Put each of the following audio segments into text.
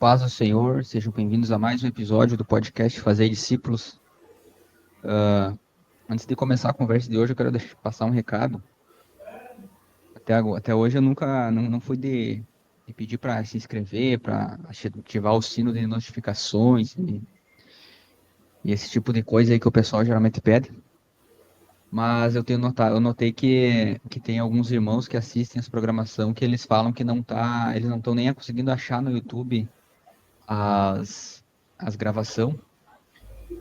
paz do Senhor, sejam bem-vindos a mais um episódio do podcast Fazer Discípulos. Antes de começar a conversa de hoje, eu quero passar um recado. Até hoje eu nunca não fui de pedir para se inscrever, para ativar o sino de notificações e esse tipo de coisa aí que o pessoal geralmente pede. Mas eu notei que tem alguns irmãos que assistem essa programação que eles falam que eles não estão nem conseguindo achar no YouTube as gravações.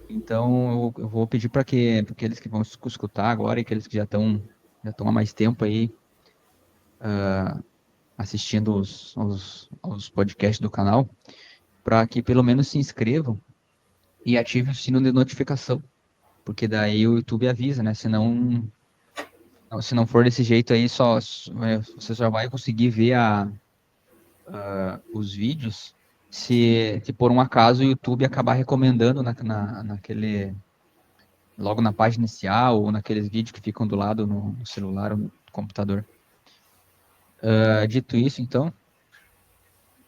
Então, eu vou pedir para que aqueles que vão escutar agora e aqueles que já estão há mais tempo aí assistindo aos podcasts do canal, para que pelo menos se inscrevam e ativem o sino de notificação, porque daí o YouTube avisa, né? Se não for desse jeito aí, você só vai conseguir ver os vídeos se por um acaso o YouTube acabar recomendando logo na página inicial ou naqueles vídeos que ficam do lado no celular ou no computador. Dito isso, então,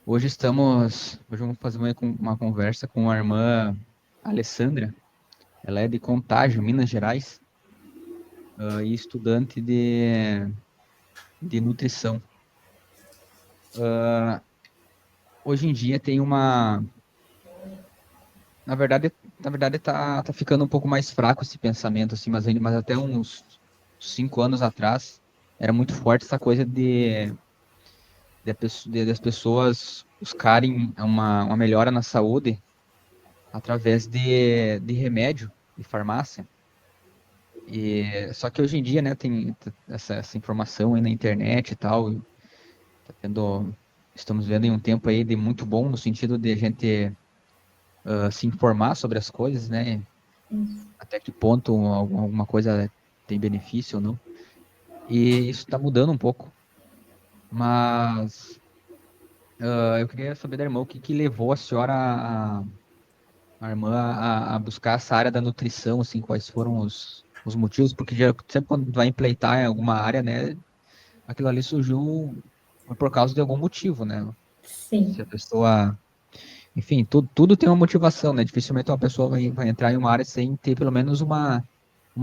hoje vamos fazer uma conversa com a irmã Alessandra. Ela é de Contágio, Minas Gerais, e estudante de nutrição. Hoje em dia tem na verdade tá ficando um pouco mais fraco esse pensamento, assim, mas até uns 5 anos atrás era muito forte essa coisa das pessoas buscarem uma melhora na saúde através de remédio, de farmácia. Só que hoje em dia, né, tem essa informação aí na internet e tal. Tá estamos vendo em um tempo aí de muito bom no sentido de a gente se informar sobre as coisas, né? Até que ponto alguma coisa tem benefício ou não. E isso está mudando um pouco. Mas eu queria saber da irmã o que levou a senhora, a irmã, a buscar essa área da nutrição, assim, quais foram os motivos, porque sempre quando vai empreitar em alguma área, né, aquilo ali surgiu por causa de algum motivo, né? Sim. Se a pessoa, enfim, tudo tem uma motivação, né? Dificilmente uma pessoa vai entrar em uma área sem ter pelo menos uma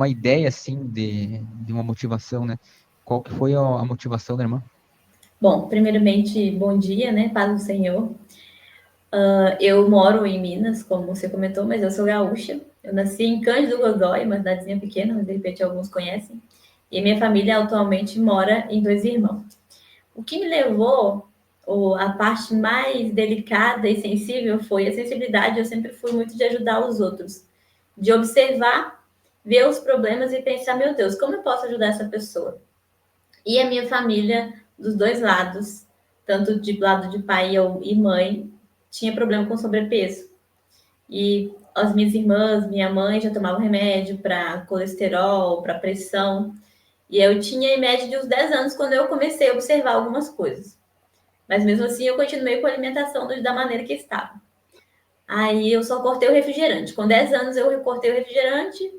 ideia, assim, de uma motivação, né? Qual que foi a motivação da irmã? Bom, primeiramente, bom dia, né? Paz do Senhor. Eu moro em Minas, como você comentou, mas eu sou gaúcha. Eu nasci em Cândido Godói, uma cidadezinha pequena, mas de repente alguns conhecem. E minha família atualmente mora em Dois Irmãos. O que me levou, ou a parte mais delicada e sensível foi a sensibilidade. Eu sempre fui muito de ajudar os outros, de observar, ver os problemas e pensar, meu Deus, como eu posso ajudar essa pessoa? E a minha família, dos dois lados, tanto de lado de pai e mãe, tinha problema com sobrepeso. E as minhas irmãs, minha mãe já tomavam remédio para colesterol, para pressão. E eu tinha em média de uns 10 anos quando eu comecei a observar algumas coisas. Mas mesmo assim eu continuei com a alimentação da maneira que estava. Aí eu só cortei o refrigerante. Com 10 anos eu cortei o refrigerante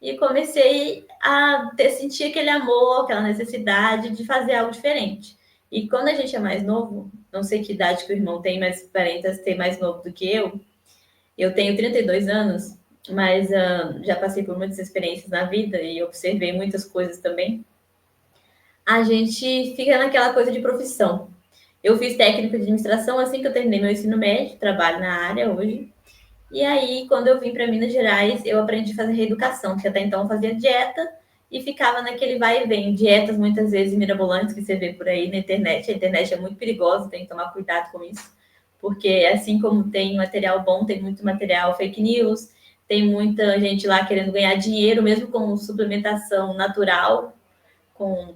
e comecei a sentir aquele amor, aquela necessidade de fazer algo diferente. E quando a gente é mais novo, não sei que idade que o irmão tem, mas parentes tem mais novo do que eu tenho 32 anos, mas já passei por muitas experiências na vida e observei muitas coisas também. A gente fica naquela coisa de profissão. Eu fiz técnico de administração assim que eu terminei meu ensino médio, trabalho na área hoje. E aí, quando eu vim para Minas Gerais, eu aprendi a fazer reeducação, que até então eu fazia dieta e ficava naquele vai e vem. Dietas muitas vezes mirabolantes que você vê por aí na internet. A internet é muito perigosa, tem que tomar cuidado com isso. Porque assim como tem material bom, tem muito material fake news, tem muita gente lá querendo ganhar dinheiro, mesmo com suplementação natural, com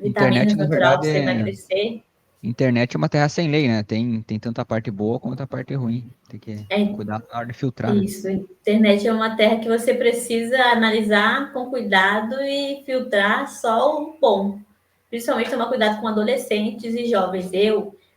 Internet, vitaminas na natural para verdade, você emagrecer. internet é uma terra sem lei, né? Tem tanto a parte boa quanto a parte ruim. Tem que É cuidar na hora de filtrar, né? isso. A internet é uma terra que você precisa analisar com cuidado e filtrar só o bom. Principalmente tomar cuidado com adolescentes e jovens.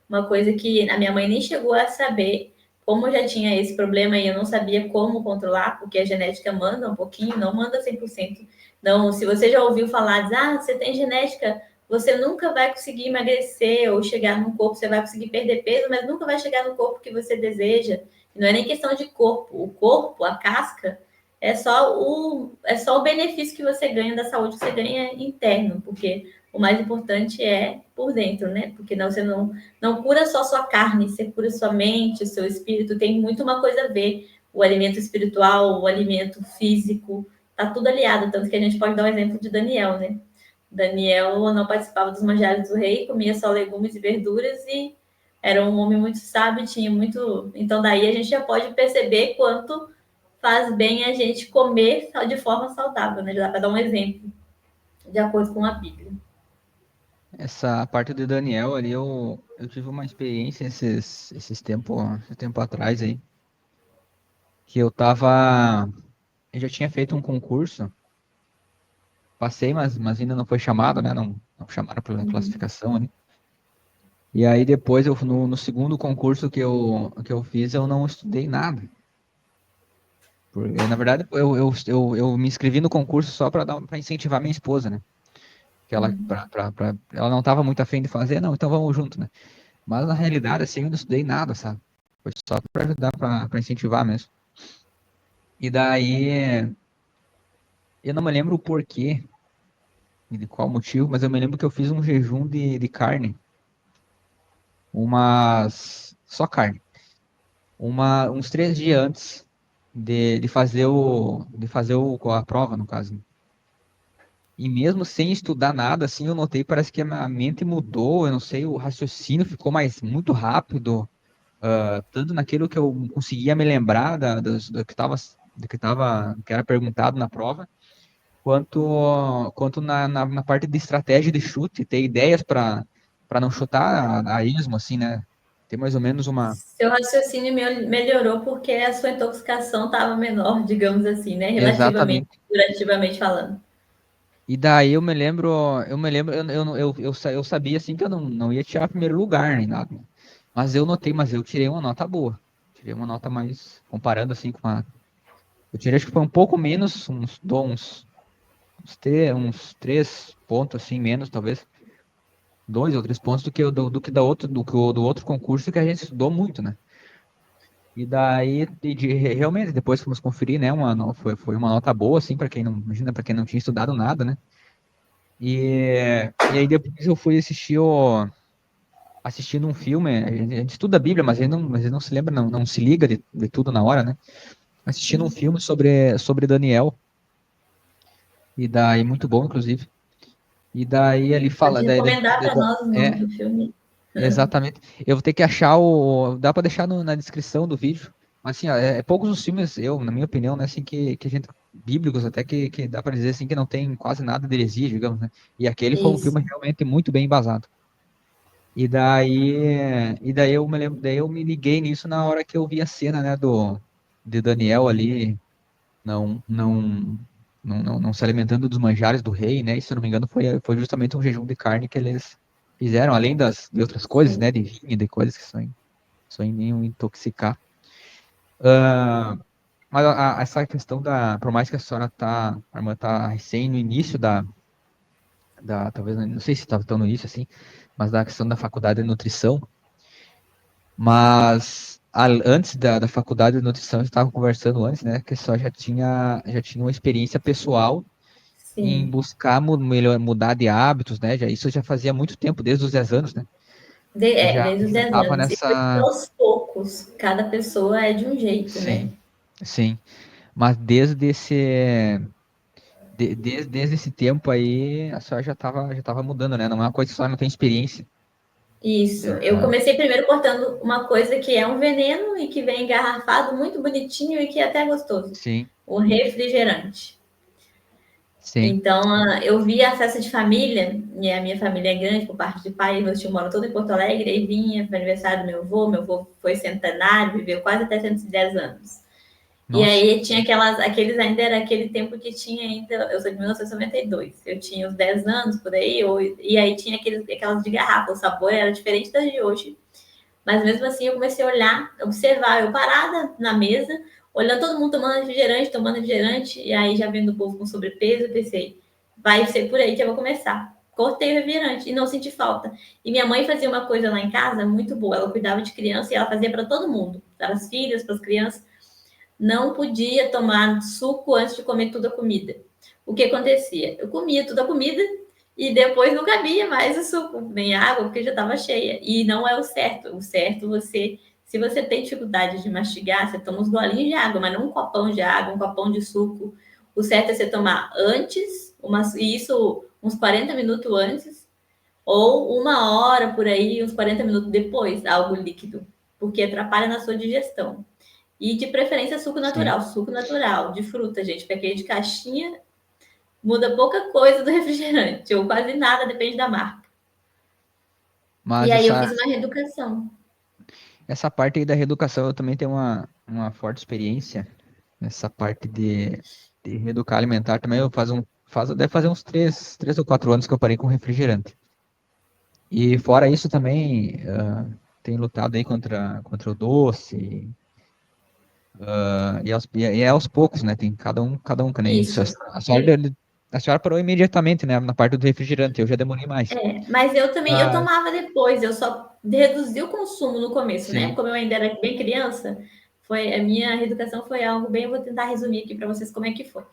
Uma coisa que a minha mãe nem chegou a saber, como eu já tinha esse problema e eu não sabia como controlar, porque a genética manda um pouquinho, não manda 100%. Não, se você já ouviu falar, você tem genética você nunca vai conseguir emagrecer ou chegar num corpo, você vai conseguir perder peso, mas nunca vai chegar no corpo que você deseja. Não é nem questão de corpo. O corpo, a casca, é só o benefício que você ganha da saúde, que você ganha interno, porque o mais importante é por dentro, né? Porque não, você não cura só sua carne, você cura sua mente, o seu espírito, tem muito uma coisa a ver. O alimento espiritual, o alimento físico, tá tudo aliado, tanto que a gente pode dar um exemplo de Daniel, né? Daniel não participava dos manjares do rei, comia só legumes e verduras e era um homem muito sábio, tinha muito. Então, daí a gente já pode perceber quanto faz bem a gente comer de forma saudável, né? Já dá para dar um exemplo, de acordo com a Bíblia. Essa parte do Daniel ali, eu tive uma experiência esse tempo atrás aí, que eu já tinha feito um concurso, passei, mas ainda não foi chamado, né? Não chamaram pela Uhum. classificação ali. E aí depois, no segundo concurso que eu fiz, eu não estudei nada. Porque, na verdade, eu me inscrevi no concurso só para incentivar minha esposa, né? Que ela não estava muito afim de fazer, não, então vamos junto, né? Mas na realidade, assim, eu não estudei nada, sabe? Foi só para ajudar, para incentivar mesmo. E daí, eu não me lembro o porquê e de qual motivo, mas eu me lembro que eu fiz um jejum de carne, só carne, uns 3 dias antes de fazer a prova, no caso. E mesmo sem estudar nada, assim, eu notei, parece que a minha mente mudou, eu não sei, o raciocínio ficou mais muito rápido, tanto naquilo que eu conseguia me lembrar do que era perguntado na prova, quanto na parte de estratégia de chute, ter ideias para não chutar a esmo, assim, né? Ter mais ou menos uma. Seu raciocínio melhorou porque a sua intoxicação estava menor, digamos assim, né? Relativamente, Exatamente. durativamente falando. E daí eu me lembro, eu sabia assim que eu não ia tirar primeiro lugar nem nada. Mas eu tirei uma nota boa. Tirei uma nota mais, comparando assim com a. Eu tirei, acho que foi um pouco menos, uns 3 pontos assim, menos, talvez. 2 ou 3 pontos do que do outro concurso que a gente estudou muito, né? E daí, realmente, depois fomos conferir, né? Foi uma nota boa, assim, para quem não, imagina, para quem não tinha estudado nada, né? E aí depois eu fui assistindo um filme, a gente estuda a Bíblia, mas a gente não se lembra, não se liga de tudo na hora, né? Assistindo um filme sobre Daniel, e daí, muito bom, inclusive. E daí ele fala, Pode recomendar para nós o nome é, do filme. exatamente. Eu vou ter que dá para deixar na descrição do vídeo, mas assim, ó, poucos os filmes, na minha opinião, né, assim, que a gente, bíblicos até, que dá para dizer, assim, que não tem quase nada de heresia, digamos, né? E aquele foi um Isso. filme realmente muito bem embasado. E daí eu me lembro, daí eu me liguei nisso na hora que eu vi a cena, né, de Daniel ali não se alimentando dos manjares do rei, né? E se eu não me engano foi justamente um jejum de carne que eles fizeram, além de outras coisas, né, Sim. de vinho, de coisas que só iriam intoxicar. Ah, mas essa questão por mais que a irmã tá recém no início talvez, não sei se estava tão no início assim, mas da questão da faculdade de nutrição. Mas antes da faculdade de nutrição, eu estava conversando antes, né? Que só já tinha uma experiência pessoal em Sim. buscar mudar de hábitos, né? Isso já fazia muito tempo, desde os 10 anos, né? Já Desde os já 10 estava anos. E foi nessa. aos poucos. Cada pessoa é de um jeito, né? Sim, sim. Mas desde esse tempo aí, a senhora já tava mudando, né? Não é uma coisa que a senhora não tem experiência. Isso. Eu É, comecei primeiro cortando uma coisa que é um veneno e que vem engarrafado, muito bonitinho e que é até gostoso. sim, O refrigerante. sim. Então, eu vi a festa de família, e a minha família é grande por parte de pai, meus tios moram todo em Porto Alegre, e vinha para o aniversário do meu avô foi centenário, viveu quase até 110 anos. E Nossa, aí tinha aqueles ainda era aquele tempo que tinha ainda, eu sou de 1992, eu tinha uns 10 anos por aí, e aí tinha aquelas de garrafa, o sabor era diferente das de hoje, mas mesmo assim eu comecei a olhar, observar, eu parada na mesa, olhando todo mundo tomando refrigerante, e aí já vendo o povo com sobrepeso, eu pensei, vai ser por aí que eu vou começar. cortei o refrigerante e não senti falta. E minha mãe fazia uma coisa lá em casa muito boa. Ela cuidava de criança e ela fazia para todo mundo, para as filhas, para as crianças. Não podia tomar suco antes de comer toda a comida. O que acontecia? Eu comia toda a comida e depois não cabia mais o suco, nem água, porque já estava cheia. E não é o certo. O certo, se você tem dificuldade de mastigar, você toma uns golinhos de água, mas não um copão de água, um copão de suco. O certo é você tomar antes, e isso uns 40 minutos antes, ou 1 hora por aí, uns 40 minutos depois, algo líquido, porque atrapalha na sua digestão. E de preferência Sim. suco natural, de fruta, gente, porque aquele de caixinha muda pouca coisa do refrigerante, ou quase nada, depende da marca. E Mas aí eu fiz uma reeducação. essa parte aí da reeducação eu também tenho uma forte experiência. Nessa parte de reeducar alimentar também eu deve fazer uns 3 ou 4 anos que eu parei com refrigerante. E fora isso também, tenho lutado aí contra o doce, e é aos poucos, né? Tem cada um que nem isso. Isso. A senhora parou imediatamente, né? Na parte do refrigerante, eu já demorei mais. Mas eu também, eu Mas, tomava depois, eu só reduzi o consumo no começo, né? sim, Como eu ainda era bem criança, foi a minha reeducação foi algo bem, eu vou tentar resumir aqui para vocês como é que foi.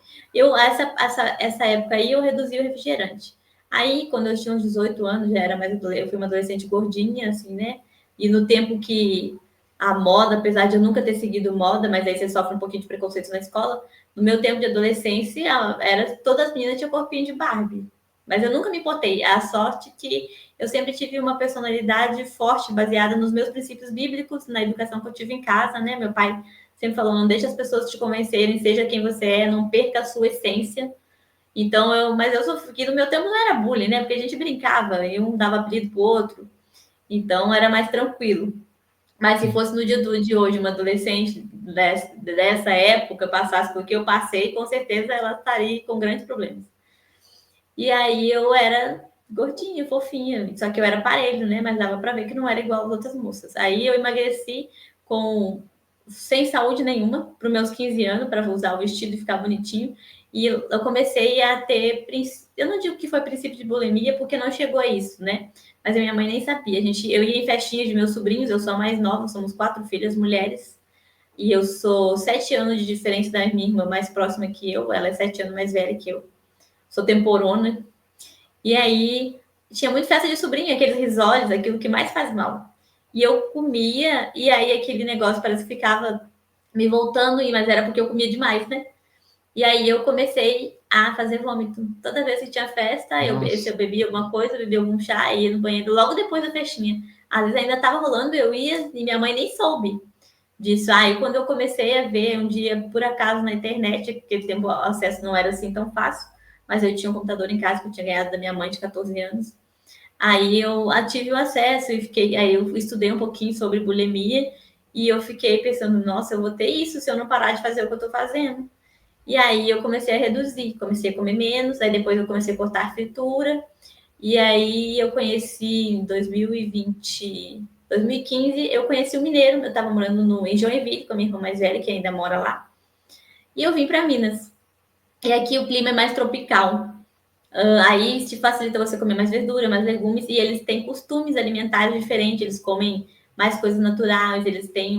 Essa época aí eu reduzi o refrigerante. Aí, quando eu tinha uns 18 anos, já era mais eu fui uma adolescente gordinha, assim, né? E no tempo que a moda, apesar de eu nunca ter seguido moda, mas aí você sofre um pouquinho de preconceito na escola, no meu tempo de adolescência, todas as meninas tinham corpinho de Barbie. Mas eu nunca me importei. A sorte que eu sempre tive uma personalidade forte, baseada nos meus princípios bíblicos, na educação que eu tive em casa, né? Meu pai sempre falou: não deixe as pessoas te convencerem, seja quem você é, não perca a sua essência. Então, mas eu sofri, que no meu tempo não era bullying, né? Porque a gente brincava, e um dava apelido pro outro. Então, era mais tranquilo. Mas se sim. fosse no dia de hoje, uma adolescente dessa época passasse por que eu passei, com certeza ela estaria com grandes problemas. E aí eu era gordinha, fofinha, só que eu era parelho, né? Mas dava para ver que não era igual às outras moças. Aí eu emagreci com sem saúde nenhuma para os meus 15 anos, para usar o vestido e ficar bonitinho. E eu comecei a ter, eu não digo que foi princípio de bulimia, porque não chegou a isso, né? Mas a minha mãe nem sabia. Eu ia em festinhas de meus sobrinhos, eu sou a mais nova, somos 4 filhas mulheres. E eu sou 7 anos de diferença da minha irmã mais próxima que eu, ela é 7 anos mais velha que eu. Sou temporona, e aí tinha muito festa de sobrinha, aqueles risoles, aquilo que mais faz mal. E eu comia, e aí aquele negócio parece que ficava me voltando, mas era porque eu comia demais, né? E aí eu comecei a fazer vômito. Toda vez que tinha festa, se Nossa, eu bebia alguma coisa, bebia algum chá, ia no banheiro logo depois da festinha. Às vezes ainda estava rolando, eu ia e minha mãe nem soube disso. Aí quando eu comecei a ver um dia, por acaso, na internet, porque aquele tempo o acesso não era assim tão fácil, mas eu tinha um computador em casa que eu tinha ganhado da minha mãe de 14 anos. Aí eu tive o acesso e aí eu estudei um pouquinho sobre bulimia e eu fiquei pensando, nossa, eu vou ter isso se eu não parar de fazer o que eu estou fazendo. E aí eu comecei a reduzir, comecei a comer menos, aí depois eu comecei a cortar a fritura, e aí eu conheci em 2020, 2015, eu conheci o Mineiro, eu estava morando em Joinville com a minha irmã mais velha, que ainda mora lá, e eu vim para Minas. E aqui o clima é mais tropical. Aí te facilita você comer mais verdura, mais legumes, e eles têm costumes alimentares diferentes, eles comem mais coisas naturais, eles têm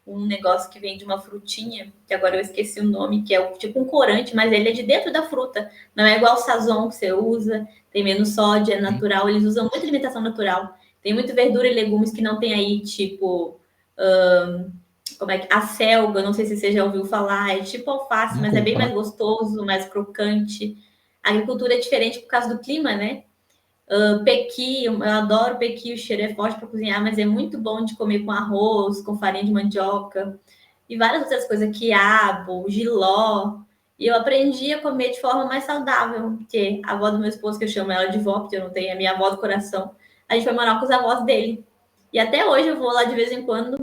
um negócio que vem de uma frutinha, que agora eu esqueci o nome, que é tipo um corante, mas ele é de dentro da fruta, não é igual o sazon que você usa, tem menos sódio, é sim. natural, eles usam muita alimentação natural. Tem muita verdura e legumes que não tem aí, tipo, como é que a selga, não sei se você já ouviu falar, é tipo alface, mas Nunca é ouvi bem mais falar. gostoso, mais crocante. A agricultura é diferente por causa do clima, né? Pequi, eu adoro pequi, o cheiro é forte para cozinhar, mas é muito bom de comer com arroz, com farinha de mandioca e várias outras coisas, quiabo, jiló. E eu aprendi a comer de forma mais saudável, porque a avó do meu esposo, que eu chamo ela de vó, porque eu não tenho a minha avó do coração, a gente foi morar com os avós dele. E até hoje eu vou lá de vez em quando,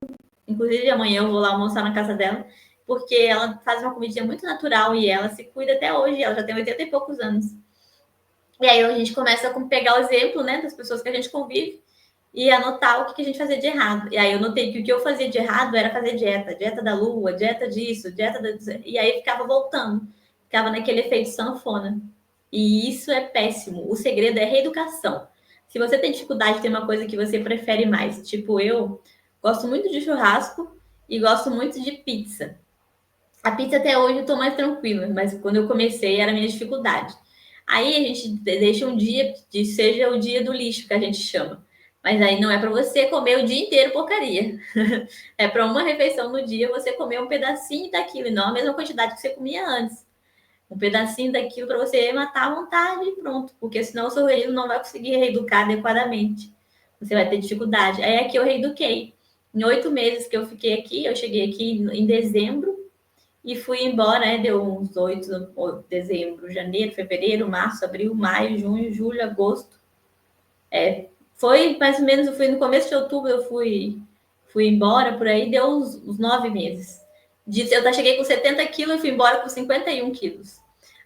inclusive amanhã eu vou lá almoçar na casa dela, porque ela faz uma comidinha muito natural e ela se cuida até hoje, ela já tem 80 e poucos anos. E aí a gente começa a pegar o exemplo, né, das pessoas que a gente convive e anotar o que a gente fazia de errado. E aí eu notei que o que eu fazia de errado era fazer dieta, dieta da lua, dieta disso, dieta da... E aí ficava voltando, ficava naquele efeito sanfona. E isso é péssimo. O segredo é reeducação. Se você tem dificuldade, tem uma coisa que você prefere mais. Tipo, eu gosto muito de churrasco e gosto muito de pizza. A pizza até hoje eu tô mais tranquila, mas quando eu comecei era a minha dificuldade. Aí a gente deixa um dia, que seja o dia do lixo, que a gente chama. Mas aí não é para você comer o dia inteiro porcaria. É para uma refeição no dia você comer um pedacinho daquilo, e não a mesma quantidade que você comia antes. Um pedacinho daquilo para você matar à vontade e pronto. Porque senão o seu organismo não vai conseguir reeducar adequadamente. Você vai ter dificuldade. Aí aqui eu reeduquei. Em 8 meses que eu fiquei aqui, eu cheguei aqui em dezembro e fui embora, né? Deu uns 8, dezembro, janeiro, fevereiro, março, abril, maio, junho, julho, agosto. Foi mais ou menos, eu fui no começo de outubro, fui embora por aí, deu uns 9 meses. Eu cheguei com 70 quilos e fui embora com 51 quilos.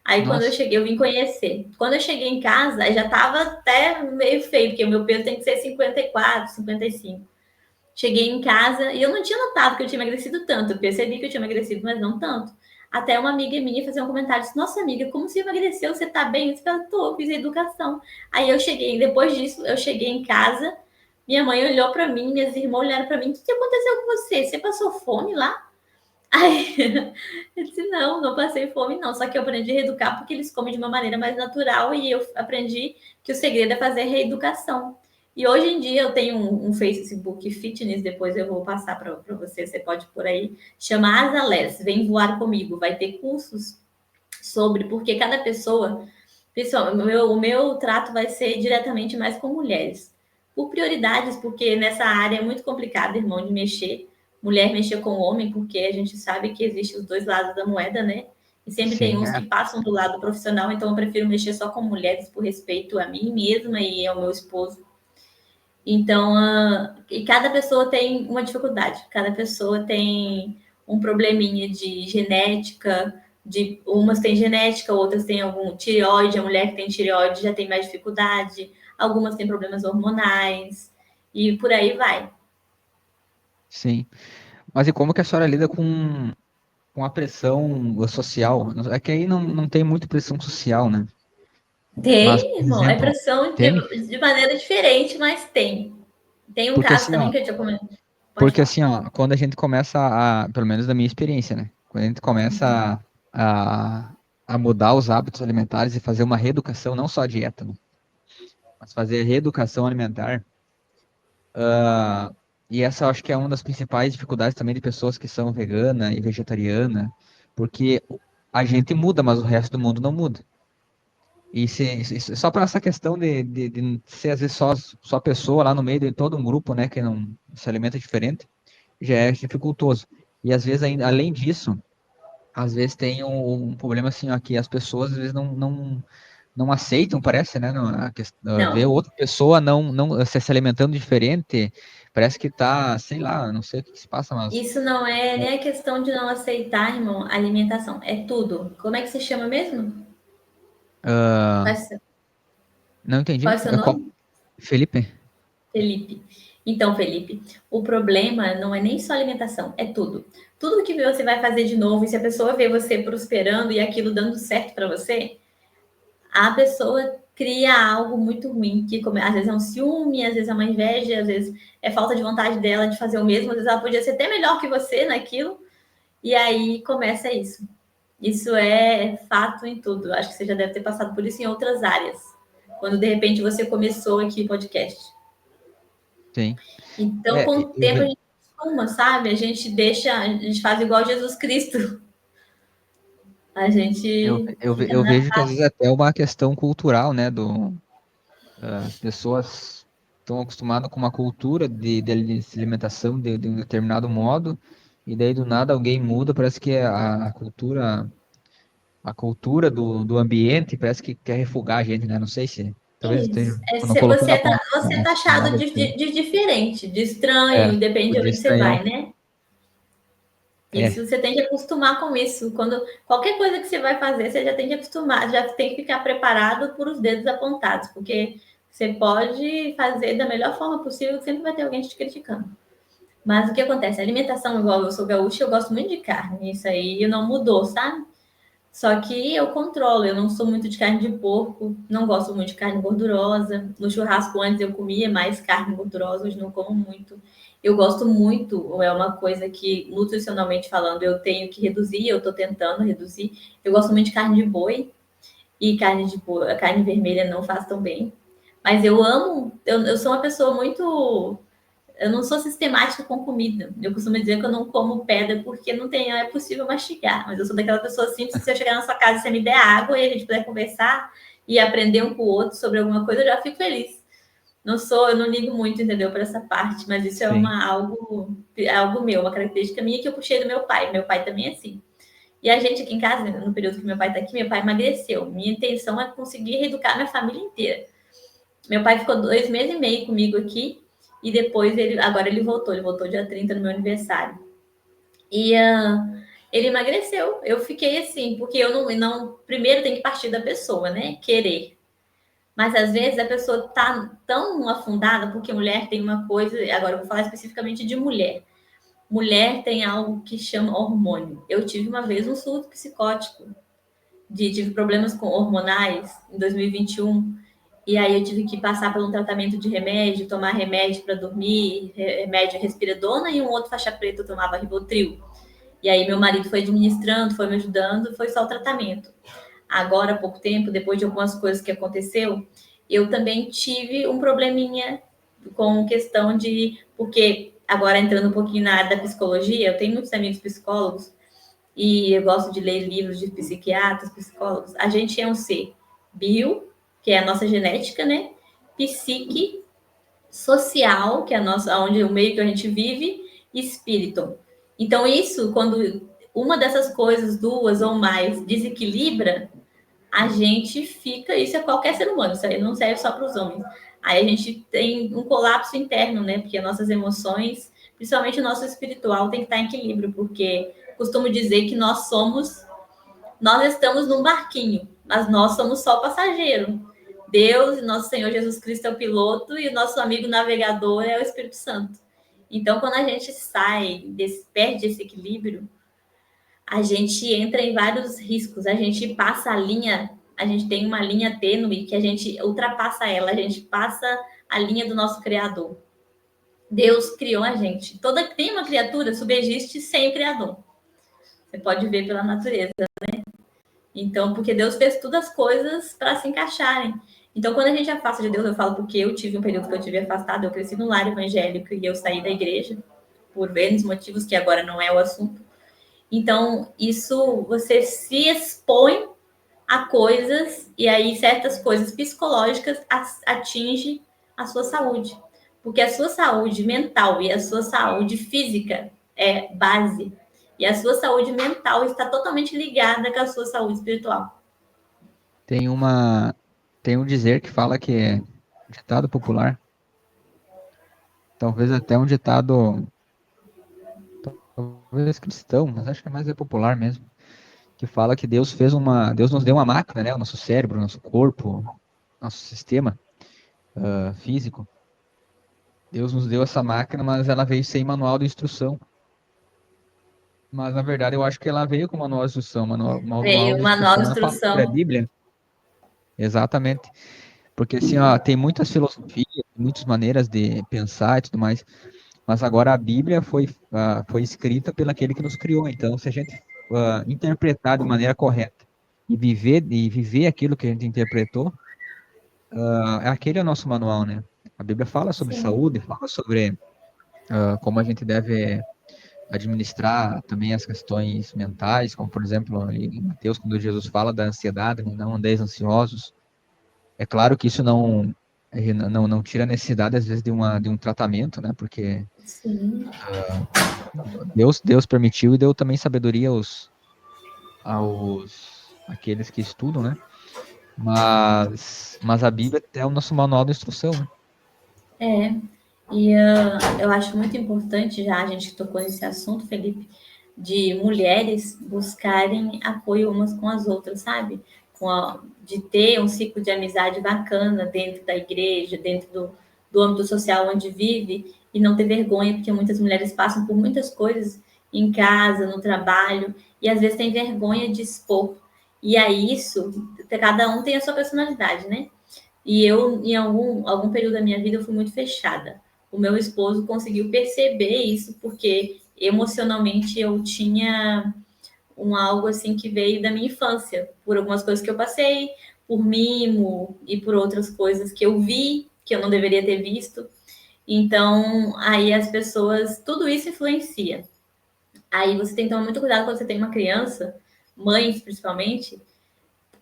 Aí quando eu Nossa, cheguei, eu vim conhecer. Quando eu cheguei em casa, aí já estava até meio feio, porque o meu peso tem que ser 54, 55. Cheguei em casa e eu não tinha notado que eu tinha emagrecido tanto. Eu percebi que eu tinha emagrecido, mas não tanto. Até uma amiga minha fazer um comentário, disse, nossa amiga, como você emagreceu? Você tá bem? Eu disse, eu tô, fiz educação. Aí eu cheguei, depois disso, eu cheguei em casa, minha mãe olhou para mim, minhas irmãs olharam para mim, o que aconteceu com você? Você passou fome lá? Aí eu disse, não, não passei fome, não. Só que eu aprendi a reeducar porque eles comem de uma maneira mais natural e eu aprendi que o segredo é fazer reeducação. E hoje em dia eu tenho um Facebook Fitness, depois eu vou passar para você, você pode por aí, chama Azalés, vem voar comigo. Vai ter cursos sobre, porque cada pessoa, pessoal, o meu trato vai ser diretamente mais com mulheres. Por prioridades, porque nessa área é muito complicado, irmão, de mexer. Mulher mexer com homem, porque a gente sabe que existem os dois lados da moeda, né? E sempre tem sim, uns que passam do lado profissional, então eu prefiro mexer só com mulheres por respeito a mim mesma e ao meu esposo. Então, e cada pessoa tem uma dificuldade, cada pessoa tem um probleminha de genética, de umas têm genética, outras têm algum tireoide, a mulher que tem tireoide já tem mais dificuldade, algumas têm problemas hormonais, e por aí vai. sim. Mas e como que a senhora lida com a pressão social? É que aí não tem muita pressão social, né? Mas, Tem, por irmão, é exemplo, pressão tem? de maneira diferente, mas tem. Tem um Porque caso assim, também ó, que eu tinha comentado. Pode porque falar. assim, ó, quando a gente começa pelo menos da minha experiência, né? Quando a gente começa a mudar os hábitos alimentares e fazer uma reeducação, não só a dieta, né? Mas fazer a reeducação alimentar, e essa eu acho que é uma das principais dificuldades também de pessoas que são vegana e vegetariana, porque a gente muda, mas o resto do mundo não muda. Só para essa questão de ser às vezes só pessoa lá no meio de todo um grupo, né, que não se alimenta diferente, já é dificultoso. E às vezes, ainda, além disso, às vezes tem um problema assim, ó, que as pessoas às vezes não aceitam, parece, né, ver Não, outra pessoa não se alimentando diferente, parece que tá, sei lá, não sei o que que se passa, mas isso não é nem a questão de não aceitar, irmão, alimentação, é tudo. Como é que se chama mesmo? ah, Qual é, seu, não qual entendi. é o seu nome? Felipe? Felipe. Então, Felipe, o problema não é nem só alimentação, é tudo. Tudo que você vai fazer de novo, e se a pessoa vê você prosperando e aquilo dando certo para você, a pessoa cria algo muito ruim, que às vezes é um ciúme, às vezes é uma inveja, às vezes é falta de vontade dela de fazer o mesmo, às vezes ela podia ser até melhor que você naquilo, e aí começa isso. Isso é fato em tudo. Acho que você já deve ter passado por isso em outras áreas. Quando de repente você começou aqui o podcast. Sim. Então, É, com o tempo a gente acostuma, sabe? A gente deixa, a gente faz igual Jesus Cristo. A gente fica eu na vejo que às vezes até é uma questão cultural, né, as pessoas estão acostumadas com uma cultura de alimentação de um determinado modo, e daí do nada alguém muda, parece que a cultura do ambiente parece que quer refugar a gente, né? Não sei se, talvez eu esteja isso. É, não colocando você é a taxado palavra certa. de diferente, de É, estranho, depende de podia onde você estranhar. vai, né? Isso É, você tem que acostumar com isso. Quando qualquer coisa que você vai fazer, você já tem que acostumar, já tem que ficar preparado por os dedos apontados, porque você pode fazer da melhor forma possível, sempre vai ter alguém te criticando. Mas o que acontece? A alimentação, igual eu sou gaúcha, eu gosto muito de carne. Isso aí não mudou, sabe? Só que eu controlo, eu não sou muito de carne de porco, não gosto muito de carne gordurosa. No churrasco antes eu comia mais carne gordurosa, hoje não como muito. Eu gosto muito, é uma coisa que, nutricionalmente falando, eu tenho que reduzir, eu estou tentando reduzir. Eu gosto muito de carne de boi, e carne de boi, a carne vermelha não faz tão bem. Mas eu amo, eu sou uma pessoa muito. Eu não sou sistemática com comida. Eu costumo dizer que eu não como pedra porque não tem, não é possível mastigar. Mas eu sou daquela pessoa simples, se eu chegar na sua casa e você me der água e a gente puder conversar e aprender um com o outro sobre alguma coisa, eu já fico feliz. Não sou, eu não ligo muito, entendeu, para essa parte, mas isso é Sim, algo meu, uma característica minha que eu puxei do meu pai. Meu pai também é assim. E a gente aqui em casa, no período que meu pai está aqui, meu pai emagreceu. Minha intenção é conseguir reeducar minha família inteira. Meu pai ficou 2 meses e meio comigo aqui e depois agora ele voltou dia 30 no meu aniversário. E ele emagreceu. Eu fiquei assim, porque eu não primeiro tem que partir da pessoa, né? Querer. Mas às vezes a pessoa tá tão afundada, porque mulher tem uma coisa, agora eu vou falar especificamente de mulher. Mulher tem algo que chama hormônio. Eu tive uma vez um surto psicótico, tive problemas com hormonais em 2021. E aí eu tive que passar por um tratamento de remédio, tomar remédio para dormir, remédio respiradona e um outro faixa preta eu tomava Rivotril. E aí meu marido foi administrando, foi me ajudando, foi só o tratamento. Agora, há pouco tempo, depois de algumas coisas que aconteceu, eu também tive um probleminha com questão de... Porque agora entrando um pouquinho na área da psicologia, eu tenho muitos amigos psicólogos e eu gosto de ler livros de psiquiatras, psicólogos. A gente é um ser bio, que é a nossa genética, né? Psique, social, que é a nossa, onde o meio que a gente vive, e espírito. Então, isso, quando uma dessas coisas, duas ou mais, desequilibra, a gente fica, isso é qualquer ser humano, isso aí não serve só para os homens. Aí a gente tem um colapso interno, né? Porque as nossas emoções, principalmente o nosso espiritual, tem que estar em equilíbrio, porque costumo dizer que nós estamos num barquinho, mas nós somos só passageiro. Deus e nosso Senhor Jesus Cristo é o piloto e o nosso amigo navegador é o Espírito Santo. Então, quando a gente perde esse equilíbrio, a gente entra em vários riscos. A gente passa a linha, a gente tem uma linha tênue que a gente ultrapassa ela, a gente passa a linha do nosso Criador. Deus criou a gente. Tem uma criatura, subexiste sem Criador. Você pode ver pela natureza. Então, porque Deus fez todas as coisas para se encaixarem. Então, quando a gente afasta de Deus, eu falo porque eu tive um período que eu tive afastado, eu cresci no lar evangélico e eu saí da igreja por N motivos que agora não é o assunto. Então, isso você se expõe a coisas e aí certas coisas psicológicas atinge a sua saúde. Porque a sua saúde mental e a sua saúde física é base. E a sua saúde mental está totalmente ligada com a sua saúde espiritual. tem uma, tem um dizer que fala que é ditado popular, talvez até um ditado, talvez cristão, mas acho que é mais popular mesmo, que fala que Deus nos deu uma máquina, né, o nosso cérebro, o nosso corpo, nosso sistema físico. Deus nos deu essa máquina, mas ela veio sem manual de instrução. Mas na verdade eu acho que ela veio com manual de instrução, manual Veio de uma nova instrução é a palavra, é a instrução. Bíblia. Exatamente. Porque assim, ó, tem muitas filosofias, muitas maneiras de pensar e tudo mais, mas agora a Bíblia foi escrita pelo aquele que nos criou. Então, se a gente interpretar de maneira correta e viver aquilo que a gente interpretou, aquele é o nosso manual, né? A Bíblia fala sobre Sim, saúde, fala sobre como a gente deve administrar também as questões mentais, como por exemplo, em Mateus, quando Jesus fala da ansiedade, né, não andeis ansiosos. É claro que isso não tira a necessidade, às vezes, de um tratamento, né? Porque sim. Deus permitiu e deu também sabedoria aos aqueles que estudam, né? Mas a Bíblia é o nosso manual de instrução, né? É. E eu acho muito importante, já a gente tocou nesse assunto, Felipe, de mulheres buscarem apoio umas com as outras, sabe? De ter um ciclo de amizade bacana dentro da igreja, dentro do âmbito social onde vive, e não ter vergonha, porque muitas mulheres passam por muitas coisas em casa, no trabalho, e às vezes tem vergonha de expor. E aí isso, cada um tem a sua personalidade, né? E eu, em algum período da minha vida, eu fui muito fechada. O meu esposo conseguiu perceber isso, porque emocionalmente eu tinha algo assim que veio da minha infância, por algumas coisas que eu passei, por mimo e por outras coisas que eu vi, que eu não deveria ter visto. Então, aí as pessoas, tudo isso influencia. Aí você tem que tomar muito cuidado quando você tem uma criança, mães principalmente,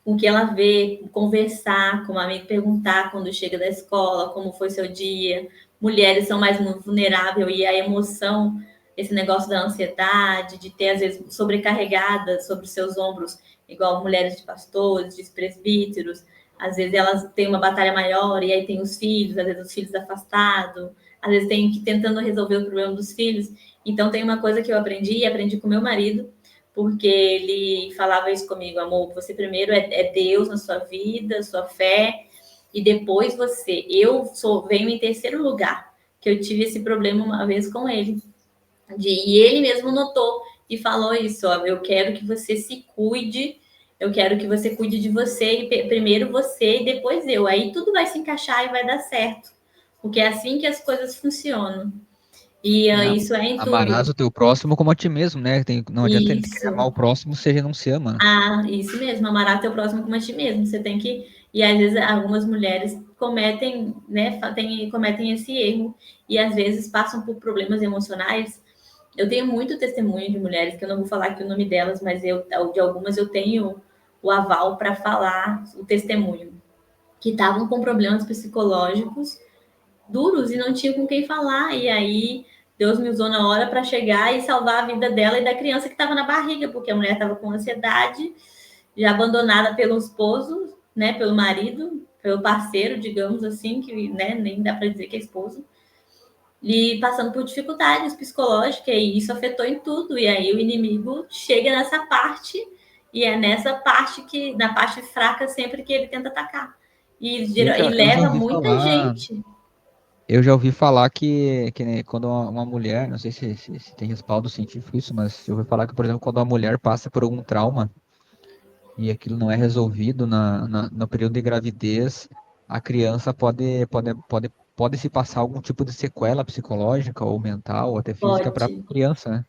com o que ela vê, conversar com o amigo, perguntar quando chega da escola, como foi seu dia. Mulheres são mais vulneráveis e a emoção, esse negócio da ansiedade, de ter às vezes sobrecarregada sobre os seus ombros, igual mulheres de pastores, de presbíteros, às vezes elas têm uma batalha maior e aí tem os filhos, às vezes os filhos afastados, às vezes tem que ir tentando resolver o problema dos filhos. Então tem uma coisa que eu aprendi e aprendi com meu marido, porque ele falava isso comigo, amor, você primeiro é Deus na sua vida, sua fé, e depois você. Venho em terceiro lugar, que eu tive esse problema uma vez com ele. E ele mesmo notou e falou isso, ó, eu quero que você se cuide, eu quero que você cuide de você, e primeiro você e depois eu. Aí tudo vai se encaixar e vai dar certo, porque é assim que as coisas funcionam. E É, isso é em amarás tudo. o teu próximo como a ti mesmo, né? Não adianta a gente querer amar Isso. o próximo se a gente não se ama, né? Ah, isso mesmo, amará teu próximo como a ti mesmo. Você tem que. E às vezes algumas mulheres cometem, né, cometem esse erro e às vezes passam por problemas emocionais. Eu tenho muito testemunho de mulheres, que eu não vou falar aqui o nome delas, mas de algumas eu tenho o aval para falar o testemunho, que estavam com problemas psicológicos duros e não tinha com quem falar. E aí Deus me usou na hora para chegar e salvar a vida dela e da criança que estava na barriga, porque a mulher estava com ansiedade, já abandonada pelo esposo, né, pelo marido, pelo parceiro, digamos assim, que né, nem dá para dizer que é esposo, e passando por dificuldades psicológicas, e isso afetou em tudo. E aí o inimigo chega nessa parte, e é nessa parte que, na parte fraca, sempre que ele tenta atacar. E Eu já leva ouvi muita falar, gente. eu já ouvi falar que né, quando uma mulher, não sei se tem respaldo científico isso, mas eu ouvi falar que, por exemplo, quando uma mulher passa por algum trauma e aquilo não é resolvido no período de gravidez, a criança pode se passar algum tipo de sequela psicológica ou mental ou até física para a Pode. criança, né?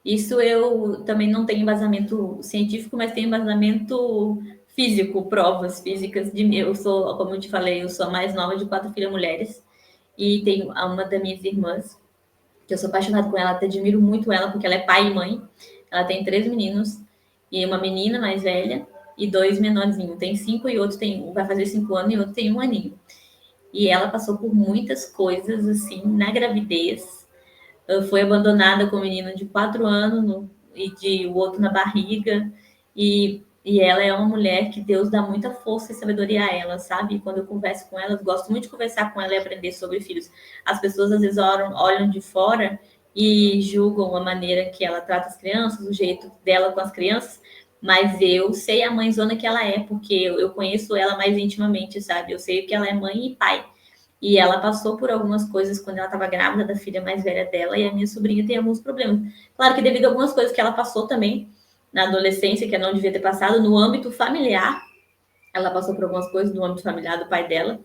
Isso eu também não tenho embasamento científico, mas tenho embasamento físico, provas físicas de mim. Eu sou, como eu te falei, eu sou a mais nova de 4 filhas mulheres e tenho uma das minhas irmãs, que eu sou apaixonada com ela, até admiro muito ela, porque ela é pai e mãe. Ela tem 3 meninos e uma menina mais velha e 2 menorzinhos. Tem 5 e outro vai fazer 5 anos e outro tem 1 aninho. E ela passou por muitas coisas assim na gravidez, foi abandonada com um menino de 4 anos e de o outro na barriga. E ela é uma mulher que Deus dá muita força e sabedoria a ela, sabe? E quando eu converso com ela, eu gosto muito de conversar com ela e aprender sobre filhos. As pessoas às vezes olham de fora e julgam a maneira que ela trata as crianças, o jeito dela com as crianças, mas eu sei a mãezona que ela é, porque eu conheço ela mais intimamente, sabe? Eu sei que ela é mãe e pai. E ela passou por algumas coisas quando ela estava grávida da filha mais velha dela, e a minha sobrinha tem alguns problemas. Claro que devido a algumas coisas que ela passou também na adolescência, que ela não devia ter passado, no âmbito familiar, ela passou por algumas coisas no âmbito familiar do pai dela,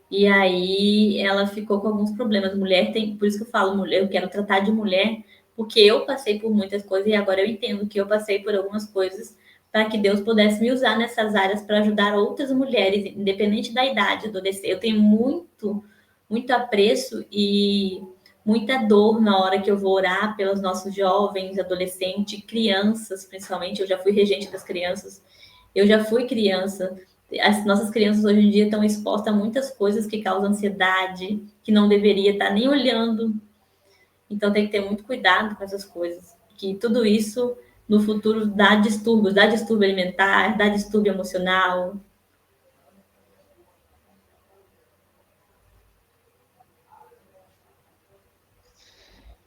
e aí ela ficou com alguns problemas. Mulher tem, por isso que eu falo, mulher, eu quero tratar de mulher, porque eu passei por muitas coisas e agora eu entendo que eu passei por algumas coisas para que Deus pudesse me usar nessas áreas para ajudar outras mulheres, independente da idade, adolescente. Eu tenho muito apreço e muita dor na hora que eu vou orar pelos nossos jovens, adolescentes, crianças, principalmente. Eu já fui regente das crianças, eu já fui criança. As nossas crianças hoje em dia estão expostas a muitas coisas que causam ansiedade, que não deveria estar nem olhando. Então tem que ter muito cuidado com essas coisas, que tudo isso no futuro dá distúrbio alimentar, dá distúrbio emocional.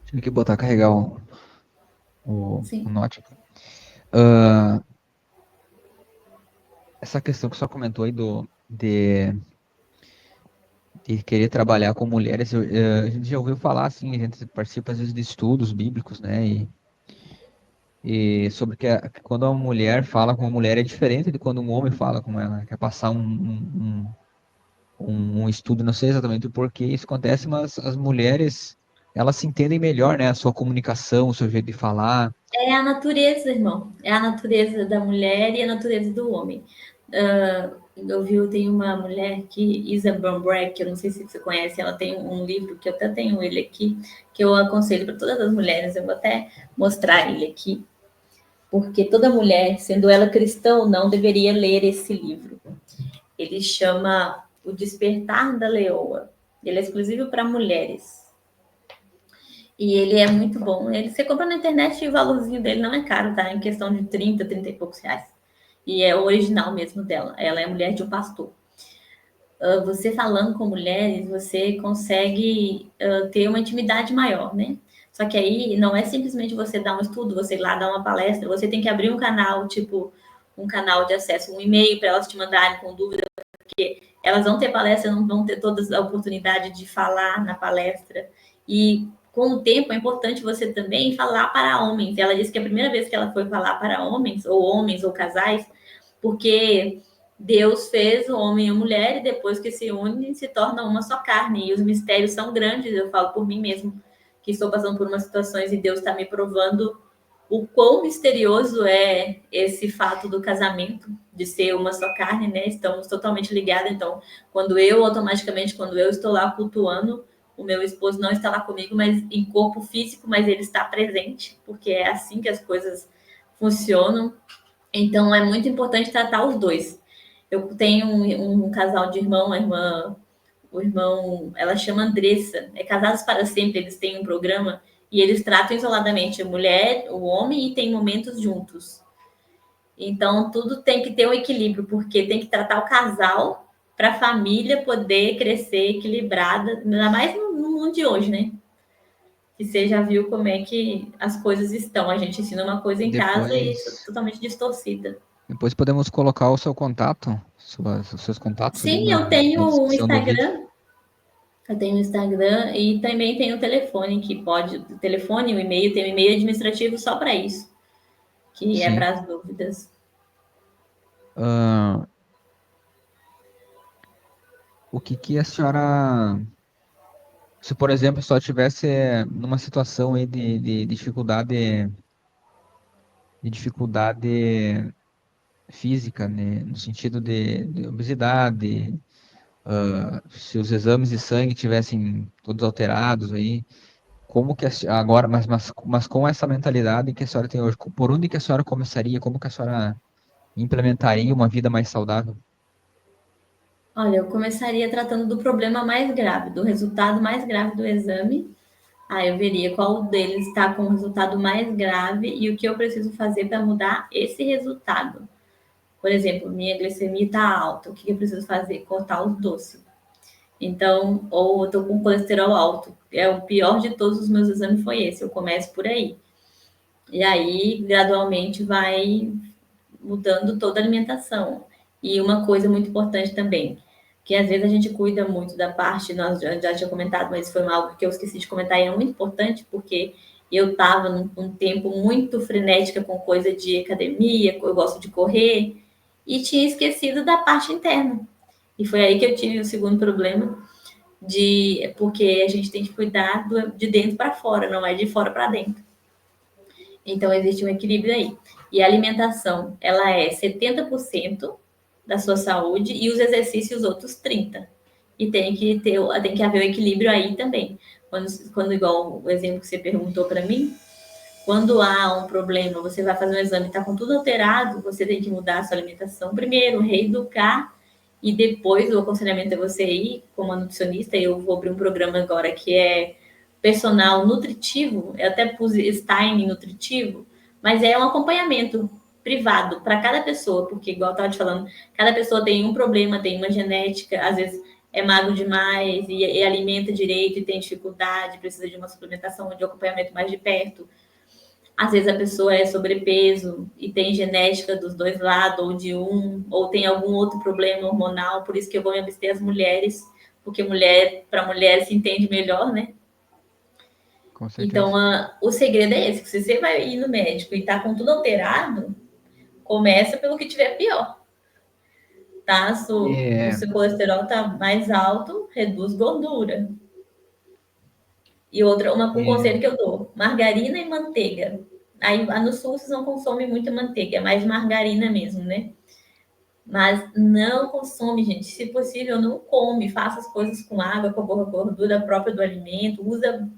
Tive que botar carregar o Sim, note aqui. Ah, essa questão que você comentou aí de querer trabalhar com mulheres, a gente já ouviu falar assim, a gente participa às vezes de estudos bíblicos, né? e sobre que quando uma mulher fala com uma mulher é diferente de quando um homem fala com ela, né? Quer passar um estudo, não sei exatamente o porquê isso acontece, mas as mulheres, elas se entendem melhor, né? A sua comunicação, o seu jeito de falar. É a natureza, irmão. É a natureza da mulher e a natureza do homem. Eu vi, tem uma mulher que, Isa Bromberg, que eu não sei se você conhece, ela tem um livro que eu até tenho ele aqui, que eu aconselho para todas as mulheres. Eu vou até mostrar ele aqui, porque toda mulher, sendo ela cristã ou não, deveria ler esse livro. Ele chama O Despertar da Leoa. Ele é exclusivo para mulheres. E ele é muito bom. Ele você compra na internet e o valorzinho dele não é caro, tá? Em questão de 30 e poucos reais. E é o original mesmo dela. Ela é mulher de um pastor. Você falando com mulheres, você consegue ter uma intimidade maior, né? Só que aí não é simplesmente você dar um estudo, você ir lá dar uma palestra, você tem que abrir um canal, tipo um canal de acesso, um e-mail para elas te mandarem com dúvida, porque elas vão ter palestra, não vão ter todas a oportunidade de falar na palestra. E com o tempo é importante você também falar para homens. Ela disse que a primeira vez que ela foi falar para homens ou casais, porque Deus fez o homem e a mulher e depois que se unem se tornam uma só carne. E os mistérios são grandes, eu falo por mim mesmo, que estou passando por umas situações e Deus está me provando o quão misterioso é esse fato do casamento, de ser uma só carne, né? Estamos totalmente ligados. Então, automaticamente, quando eu estou lá cultuando, o meu esposo não está lá comigo, mas em corpo físico, mas ele está presente, porque é assim que as coisas funcionam. Então, é muito importante tratar os dois. Eu tenho um casal de irmão, o irmão, ela chama Andressa, é Casados para Sempre, eles têm um programa e eles tratam isoladamente a mulher, o homem e tem momentos juntos. Então, tudo tem que ter um equilíbrio, porque tem que tratar o casal para a família poder crescer equilibrada, ainda mais no mundo de hoje, né? Que você já viu como é que as coisas estão. A gente ensina uma coisa em casa e é Depois, totalmente distorcida. depois podemos colocar o seu contato, os seus contatos ali Sim, eu na tenho um descrição do vídeo. Instagram. Eu tenho o Instagram e também tenho o telefone, que pode. O telefone, o e-mail, tem um e-mail administrativo só para isso, que é Sim. para as dúvidas. Ah, o que que a senhora, se por exemplo, só tivesse numa situação aí de dificuldade física, né, no sentido de obesidade, se os exames de sangue tivessem todos alterados aí, como que agora, mas com essa mentalidade que a senhora tem hoje, por onde que a senhora começaria, como que a senhora implementaria uma vida mais saudável? Olha, eu começaria tratando do problema mais grave, do resultado mais grave do exame. Aí eu veria qual deles está com o resultado mais grave e o que eu preciso fazer para mudar esse resultado. Por exemplo, minha glicemia está alta, o que eu preciso fazer? Cortar os doces. Então, ou eu estou com colesterol alto. É o pior de todos os meus exames foi esse. Eu começo por aí. E aí, gradualmente, vai mudando toda a alimentação. E uma coisa muito importante também, que às vezes a gente cuida muito da parte, nós já tinha comentado, mas foi algo que eu esqueci de comentar e é muito importante, porque eu estava num tempo muito frenética com coisa de academia, eu gosto de correr, e tinha esquecido da parte interna. E foi aí que eu tive o segundo problema, porque a gente tem que cuidar de dentro para fora, não é de fora para dentro. Então, existe um equilíbrio aí. E a alimentação, ela é 70% da sua saúde e os exercícios outros 30%. E tem que haver o equilíbrio aí também. Quando igual o exemplo que você perguntou para mim, quando há um problema, você vai fazer um exame e está com tudo alterado, você tem que mudar a sua alimentação primeiro, reeducar, e depois o aconselhamento é você ir como nutricionista. Eu vou abrir um programa agora que é personal nutritivo, eu até pus Stein nutritivo, mas é um acompanhamento privado para cada pessoa, porque, igual eu estava te falando, cada pessoa tem um problema, tem uma genética, às vezes é magro demais e alimenta direito e tem dificuldade, precisa de uma suplementação, de um acompanhamento mais de perto. Às vezes a pessoa é sobrepeso e tem genética dos dois lados, ou de um, ou tem algum outro problema hormonal, por isso que eu vou me abster as mulheres, porque mulher, para mulher se entende melhor, né? com Então, certeza. o segredo é esse, que se você vai ir no médico e tá com tudo alterado, começa pelo que tiver pior, tá? Se o É, seu colesterol tá mais alto, reduz gordura. E outra, um é, conselho que eu dou, margarina e manteiga. Aí, no sul, vocês não consomem muita manteiga, é mais margarina mesmo, né? Mas não consome, gente. Se possível, não come. Faça as coisas com água, com a gordura própria do alimento. Usa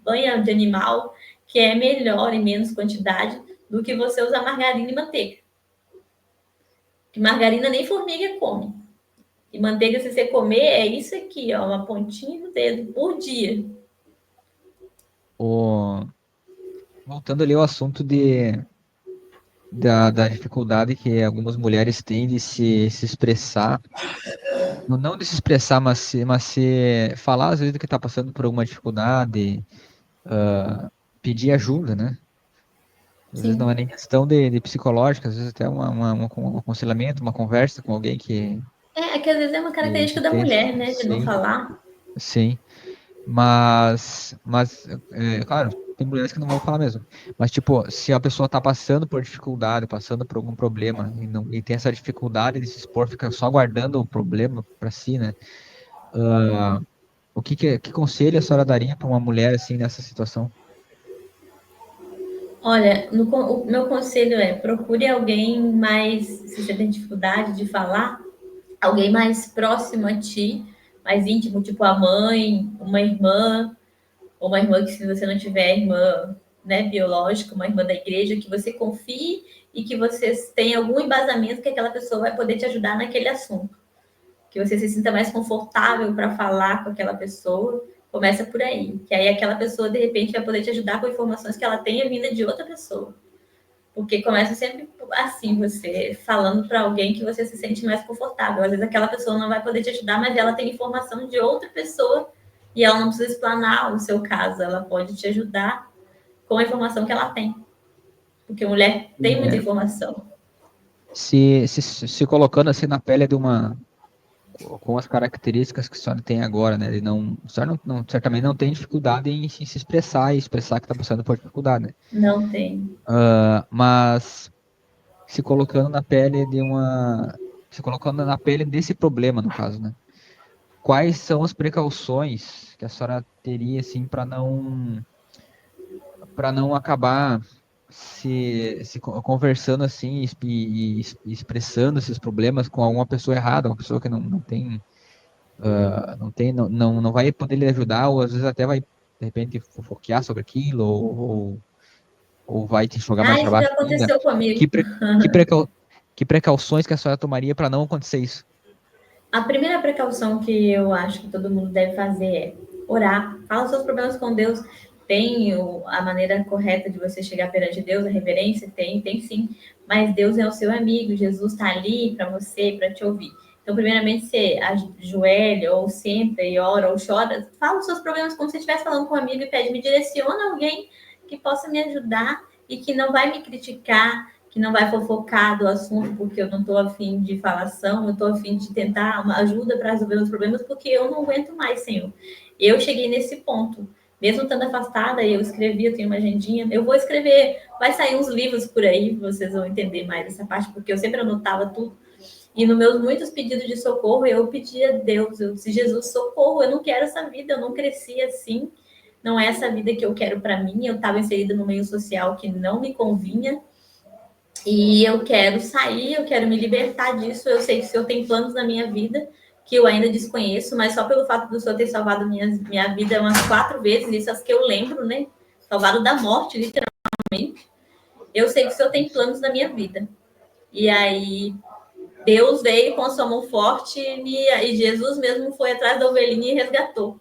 banha de animal, que é melhor em menos quantidade do que você usar margarina e manteiga. Que margarina nem formiga come. E manteiga, se você comer, é isso aqui, ó, uma pontinha do dedo por dia. o, voltando ali ao assunto da dificuldade que algumas mulheres têm de se expressar, não de se expressar, mas se falar às vezes do que está passando por alguma dificuldade, pedir ajuda, né? Às vezes não é Sim. nem questão de psicológica, às vezes até um aconselhamento, uma conversa com alguém É que às vezes é uma que característica da tem, mulher, né? De não sim, falar. sim. Claro, tem mulheres que não vão falar mesmo. Mas, tipo, se a pessoa tá passando por dificuldade, passando por algum problema, e tem essa dificuldade de se expor, fica só guardando o problema pra si, né? Ah, que conselho a senhora daria pra uma mulher, assim, nessa situação? Olha, o meu conselho é procure alguém mais, se você tem dificuldade de falar, alguém mais próximo a ti, mais íntimo, tipo a mãe, ou uma irmã que se você não tiver irmã, né, biológica, uma irmã da igreja, que você confie e que você tenha algum embasamento que aquela pessoa vai poder te ajudar naquele assunto. Que você se sinta mais confortável para falar com aquela pessoa. Começa por aí. Que aí aquela pessoa, de repente, vai poder te ajudar com informações que ela tenha vinda de outra pessoa. Porque começa sempre assim, você falando para alguém que você se sente mais confortável. Às vezes aquela pessoa não vai poder te ajudar, mas ela tem informação de outra pessoa e ela não precisa explanar o seu caso. Ela pode te ajudar com a informação que ela tem. Porque mulher tem muita É, informação. se colocando, assim, na pele de uma... Com as características que a senhora tem agora, né? A senhora certamente não tem dificuldade em se expressar e expressar que está passando por dificuldade, né? Não tem. Mas se colocando na pele se colocando na pele desse problema, no caso, né? Quais são as precauções que a senhora teria, assim, para não acabar conversando assim e expressando esses problemas com alguma pessoa errada, uma pessoa que não vai poder lhe ajudar, ou às vezes até vai, de repente, fofoquear sobre aquilo, ou vai te jogar mais Ah, para isso já baixo ainda. aconteceu Que, comigo. pre- que, precau, que precauções que a senhora tomaria para não acontecer isso? A primeira precaução que eu acho que todo mundo deve fazer é orar. Fala os seus problemas com Deus. Tem a maneira correta de você chegar perante Deus, a reverência? Tem sim. Mas Deus é o seu amigo. Jesus está ali para você, para te ouvir. Então, primeiramente, você ajoelha, ou senta e ora, ou chora. Fala os seus problemas como se estivesse falando com um amigo e pede, me direciona alguém que possa me ajudar e que não vai me criticar, que não vai fofocar do assunto porque eu não estou afim de falação, eu estou afim de tentar uma ajuda para resolver os problemas porque eu não aguento mais, Senhor. Eu cheguei nesse ponto. Mesmo estando afastada, eu escrevi, eu tenho uma agendinha, eu vou escrever, vai sair uns livros por aí, vocês vão entender mais essa parte, porque eu sempre anotava tudo. E nos meus muitos pedidos de socorro, eu pedi a Deus, eu disse, Jesus, socorro, eu não quero essa vida, eu não cresci assim, não é essa vida que eu quero para mim, eu estava inserida no meio social que não me convinha, e eu quero sair, eu quero me libertar disso. Eu sei que o Senhor tem planos na minha vida que eu ainda desconheço, mas só pelo fato do Senhor ter salvado minha vida umas 4 vezes, isso é as que eu lembro, né? Salvado da morte, literalmente. Eu sei que o Senhor tem planos na minha vida. E aí, Deus veio com a sua mão forte e Jesus mesmo foi atrás da ovelhinha e resgatou.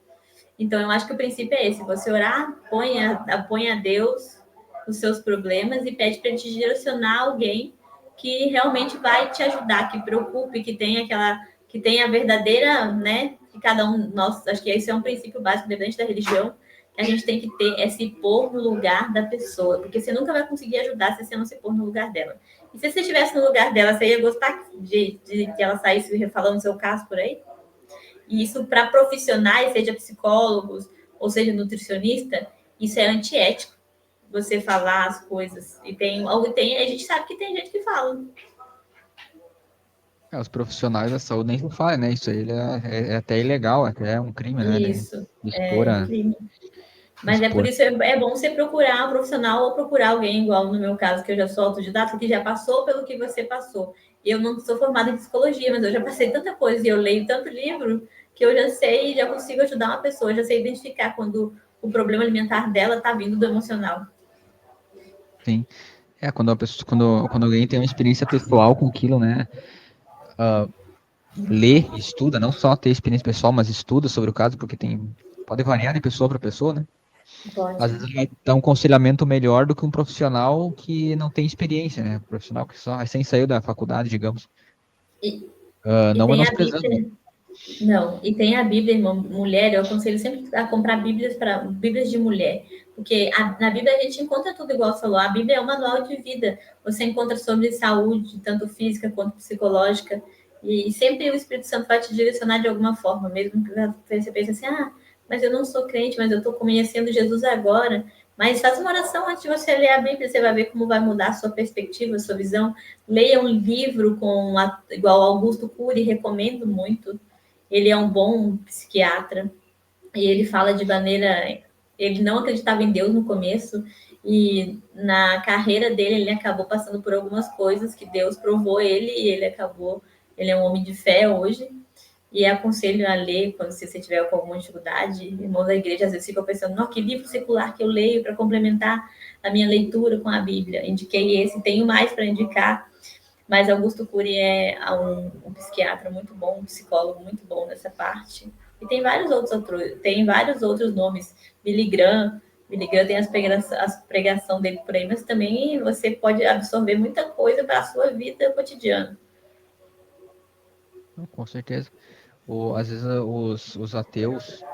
Então, eu acho que o princípio é esse: você orar, põe a Deus os seus problemas e pede para ele te direcionar alguém que realmente vai te ajudar, que preocupe, que tenha a verdadeira, né? Que cada um, nós, acho que esse é um princípio básico, independente da religião, que a gente tem que ter é se pôr no lugar da pessoa, porque você nunca vai conseguir ajudar se você não se pôr no lugar dela. E se você estivesse no lugar dela, você ia gostar de que ela saísse falando o seu caso por aí? E isso para profissionais, seja psicólogos ou seja nutricionista, Isso é antiético, você falar as coisas. E a gente sabe que tem gente que fala. Os profissionais da saúde nem se fala, né? Isso aí é até ilegal, até é um crime, né? Isso, De expor é a crime. Mas é por expor. isso é bom você procurar um profissional ou procurar alguém, igual no meu caso, que eu já sou autodidata, que já passou pelo que você passou. Eu não sou formada em psicologia, mas eu já passei tanta coisa e eu leio tanto livro que eu já sei e já consigo ajudar uma pessoa, já sei identificar quando o problema alimentar dela está vindo do emocional. Sim. Quando a pessoa, quando alguém tem uma experiência pessoal com aquilo, né? Lê, estuda, não só ter experiência pessoal, mas estuda sobre o caso, porque pode variar de pessoa para pessoa, né? Às Pode. vezes vai dar um aconselhamento melhor do que um profissional que não tem experiência, né? Um profissional que só recém saiu da faculdade, digamos. E, e Não tem a menosprezando, né? Bíblia. Não, e tem a Bíblia, irmã, mulher, eu aconselho sempre a comprar Bíblias de mulher, porque na Bíblia a gente encontra tudo igual você falou, a Bíblia é um manual de vida, você encontra sobre saúde, tanto física quanto psicológica, e sempre o Espírito Santo vai te direcionar de alguma forma, mesmo que você pense assim, mas eu não sou crente, mas eu estou conhecendo Jesus agora, mas faça uma oração antes de você ler a Bíblia, você vai ver como vai mudar a sua perspectiva, a sua visão. Leia um livro igual Augusto Cury, recomendo muito. Ele é um bom psiquiatra e ele fala de maneira. Ele não acreditava em Deus no começo e na carreira dele ele acabou passando por algumas coisas que Deus provou ele e ele acabou. Ele é um homem de fé hoje e aconselho a ler quando você tiver com alguma dificuldade. Irmãos da igreja às vezes ficam pensando, não, que livro secular que eu leio para complementar a minha leitura com a Bíblia. Indiquei esse, tenho mais para indicar, mas Augusto Cury é um psiquiatra muito bom, um psicólogo muito bom nessa parte. E tem vários outros nomes. Billy Graham tem as pregação dele por aí, mas também você pode absorver muita coisa para a sua vida cotidiana. Não, com certeza. Às vezes os ateus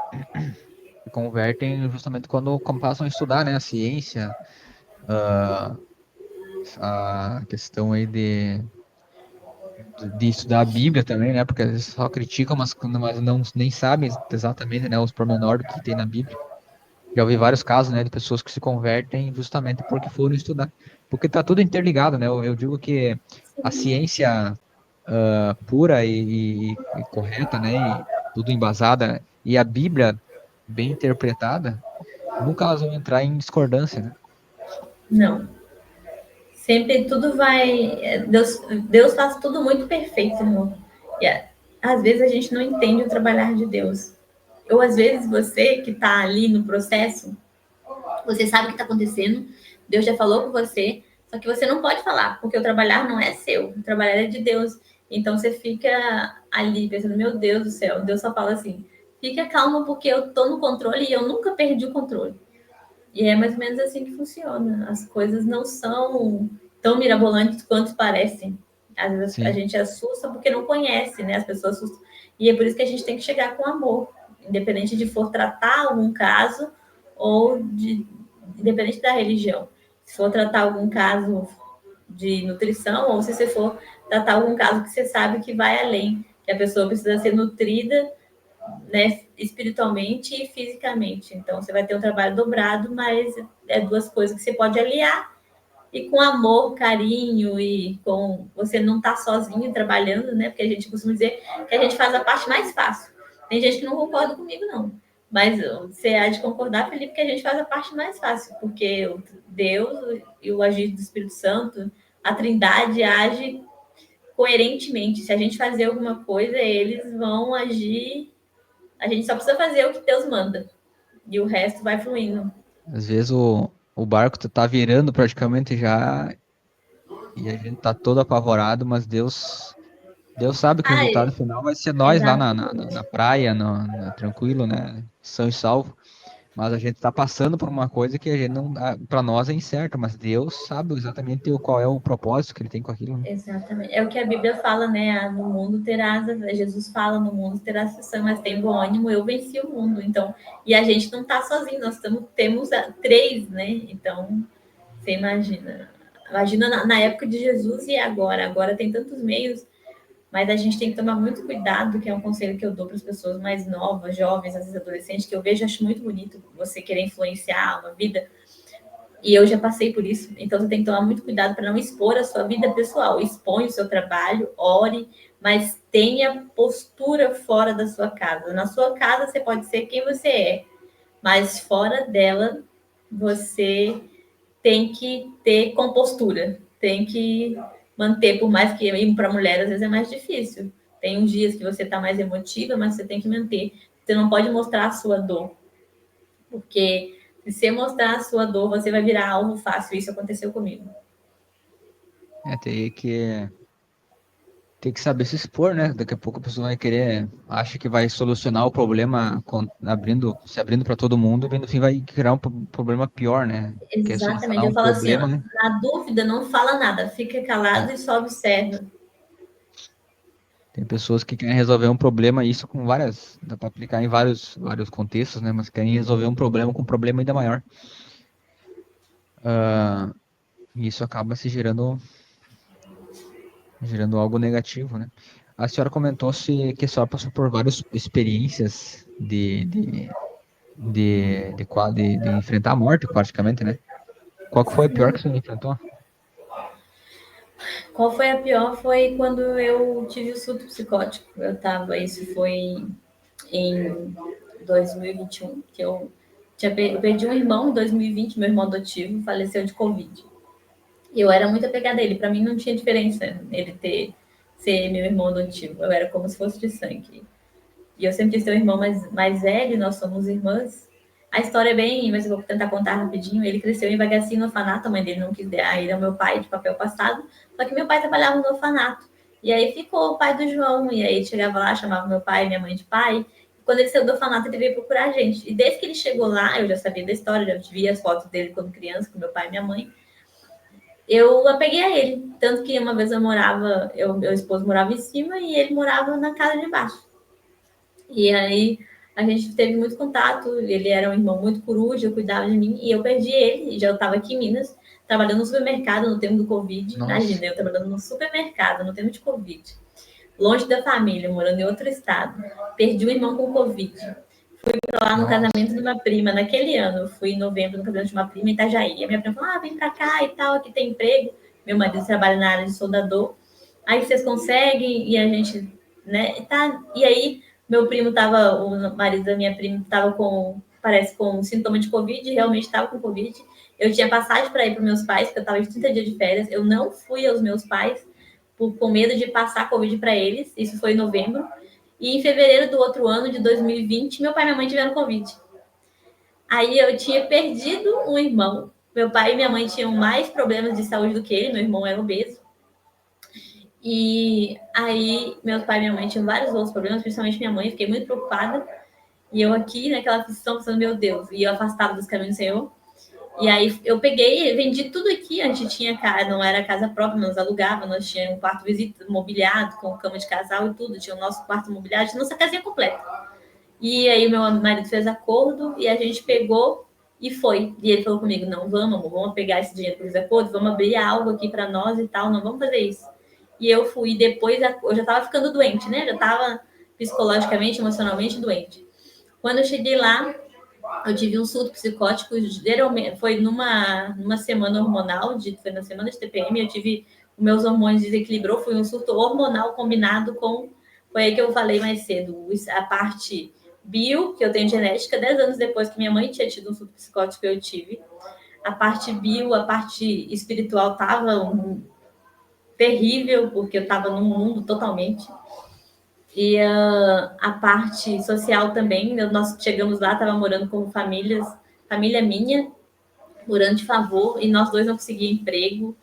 se convertem justamente quando passam a estudar, né? A ciência, a, a questão aí de estudar a Bíblia também, né? Porque às vezes só criticam, mas não, nem sabem exatamente, né, os pormenores que tem na Bíblia. Já ouvi vários casos, né, de pessoas que se convertem justamente porque foram estudar. Porque tá tudo interligado, né? Eu digo que a ciência pura e correta, né, e tudo embasada, e a Bíblia bem interpretada, nunca elas vão entrar em discordância, né? Não. Sempre tudo vai. Deus faz tudo muito perfeito, irmão. E às vezes a gente não entende o trabalhar de Deus. Ou às vezes você que está ali no processo, você sabe o que está acontecendo, Deus já falou com você, só que você não pode falar, porque o trabalhar não é seu, o trabalhar é de Deus. Então você fica ali pensando, meu Deus do céu, Deus só fala assim, fica calma porque eu estou no controle e eu nunca perdi o controle. E é mais ou menos assim que funciona. As coisas não são tão mirabolantes quanto parecem. Às vezes a Sim. gente assusta porque não conhece, né? As pessoas assustam. E é por isso que a gente tem que chegar com amor, independente de for tratar algum caso ou independente da religião. Se for tratar algum caso de nutrição ou se você for tratar algum caso que você sabe que vai além, que a pessoa precisa ser nutrida, né, espiritualmente e fisicamente. Então, você vai ter um trabalho dobrado, mas é duas coisas que você pode aliar e com amor, carinho e com você não tá sozinho trabalhando, né? Porque a gente costuma dizer que a gente faz a parte mais fácil. Tem gente que não concorda comigo, não. Mas você há de concordar, Felipe, que a gente faz a parte mais fácil, porque Deus e o agir do Espírito Santo, a Trindade age coerentemente. Se a gente fazer alguma coisa, eles vão agir, a gente só precisa fazer o que Deus manda. E o resto vai fluindo. Às vezes o barco tá virando praticamente já e a gente tá todo apavorado, mas Deus sabe que o resultado Ai, final vai ser nós lá na exatamente. praia, tranquilo, né? São e salvo. Mas a gente tá passando por uma coisa que a gente não, para nós é incerta, mas Deus sabe exatamente qual é o propósito que ele tem com aquilo, né? Exatamente. É o que a Bíblia fala, né? No mundo terás, Jesus fala, no mundo terás aflição, mas tem bom ânimo, eu venci o mundo. Então, e a gente não tá sozinho, temos três, né? Então, você imagina. Imagina na época de Jesus e agora. Agora tem tantos meios. Mas a gente tem que tomar muito cuidado, que é um conselho que eu dou para as pessoas mais novas, jovens, às vezes adolescentes, que eu vejo, acho muito bonito você querer influenciar uma vida. E eu já passei por isso, então você tem que tomar muito cuidado para não expor a sua vida pessoal. Expõe o seu trabalho, ore, mas tenha postura fora da sua casa. Na sua casa você pode ser quem você é, mas fora dela você tem que ter compostura, tem que manter, por mais que ir para mulher às vezes é mais difícil. Tem uns dias que você está mais emotiva, mas você tem que manter. Você não pode mostrar a sua dor, porque se você mostrar a sua dor, você vai virar alvo fácil. Isso aconteceu comigo. Tem que saber se expor, né? Daqui a pouco a pessoa vai querer, acha que vai solucionar o problema se abrindo para todo mundo, e no fim vai criar um problema pior, né? Quer solucionar Exatamente. Eu um falo assim, ó, problema, né? na dúvida, não fala nada, fica calado e só observa. Tem pessoas que querem resolver um problema, e isso com várias, dá para aplicar em vários contextos, né? Mas querem resolver um problema com um problema ainda maior. E isso acaba se gerando algo negativo, né? A senhora comentou que a senhora passou por várias experiências de enfrentar a morte, praticamente, né? Qual que foi a pior que você enfrentou? Qual foi a pior? Foi quando eu tive o surto psicótico. Isso foi em 2021, que eu perdi um irmão em 2020, meu irmão adotivo faleceu de Covid. Eu era muito apegada a ele, para mim não tinha diferença ele ser meu irmão adotivo, eu era como se fosse de sangue. E eu sempre quis ter um irmão mais velho, nós somos irmãs. A história é bem, mas eu vou tentar contar rapidinho. Ele cresceu em Bagacinho, no orfanato, a mãe dele não quis dar ele ao meu pai de papel passado, só que meu pai trabalhava no orfanato. E aí ficou o pai do João, e aí ele chegava lá, chamava meu pai e minha mãe de pai. E quando ele saiu do orfanato, ele veio procurar a gente. E desde que ele chegou lá, eu já sabia da história, já via as fotos dele quando criança, com meu pai e minha mãe. Eu apeguei a ele. Tanto que uma vez meu esposo morava em cima e ele morava na casa de baixo. E aí a gente teve muito contato. Ele era um irmão muito coruja, cuidava de mim, e eu perdi ele. Já eu estava aqui em Minas, trabalhando no supermercado no tempo do Covid. Nossa, Imagina, eu trabalhando no supermercado no tempo de Covid, longe da família, morando em outro estado. Perdi um irmão com Covid. Fui lá no nossa, casamento de uma prima naquele ano. Eu fui em novembro no casamento de uma prima em Itajaí. A minha prima falou: vem pra cá e tal, aqui tem emprego. Meu marido trabalha na área de soldador. Aí vocês conseguem, e a gente, né? Tá. E aí, o marido da minha prima tava parece com sintoma de Covid, realmente estava com Covid. Eu tinha passagem para ir para meus pais, porque eu estava de 30 dias de férias. Eu não fui aos meus pais com medo de passar Covid para eles. Isso foi em novembro. E em fevereiro do outro ano, de 2020, meu pai e minha mãe tiveram Covid. Aí eu tinha perdido um irmão. Meu pai e minha mãe tinham mais problemas de saúde do que ele. Meu irmão era obeso. E aí, meu pai e minha mãe tinham vários outros problemas, principalmente minha mãe. Fiquei muito preocupada. E eu aqui, naquela aflição, pensando, meu Deus, e eu afastada dos caminhos do Senhor. E aí eu peguei, vendi tudo aqui. A gente tinha casa, não era casa própria, nós alugava, nós tínhamos um quarto visita mobiliado, com cama de casal e tudo. Tinha o nosso quarto mobiliado, tinha nossa casinha completa. E aí meu marido fez acordo e a gente pegou e foi. E ele falou comigo: não, vamos, amor, vamos pegar esse dinheiro para os acordos, vamos abrir algo aqui para nós e tal, não vamos fazer isso. E eu fui. Depois eu já estava ficando doente, né? Já estava psicologicamente, emocionalmente doente. Quando eu cheguei lá, eu tive um surto psicótico, geralmente foi numa semana hormonal, foi na semana de TPM, eu tive os meus hormônios desequilibrou, foi um surto hormonal combinado com, foi aí que eu falei mais cedo, a parte bio, que eu tenho genética, 10 anos depois que minha mãe tinha tido um surto psicótico, eu tive. A parte bio, a parte espiritual estava terrível, porque eu estava num mundo totalmente. E a parte social também, nós chegamos lá, estava morando com família minha, morando de favor, e nós dois não conseguíamos emprego,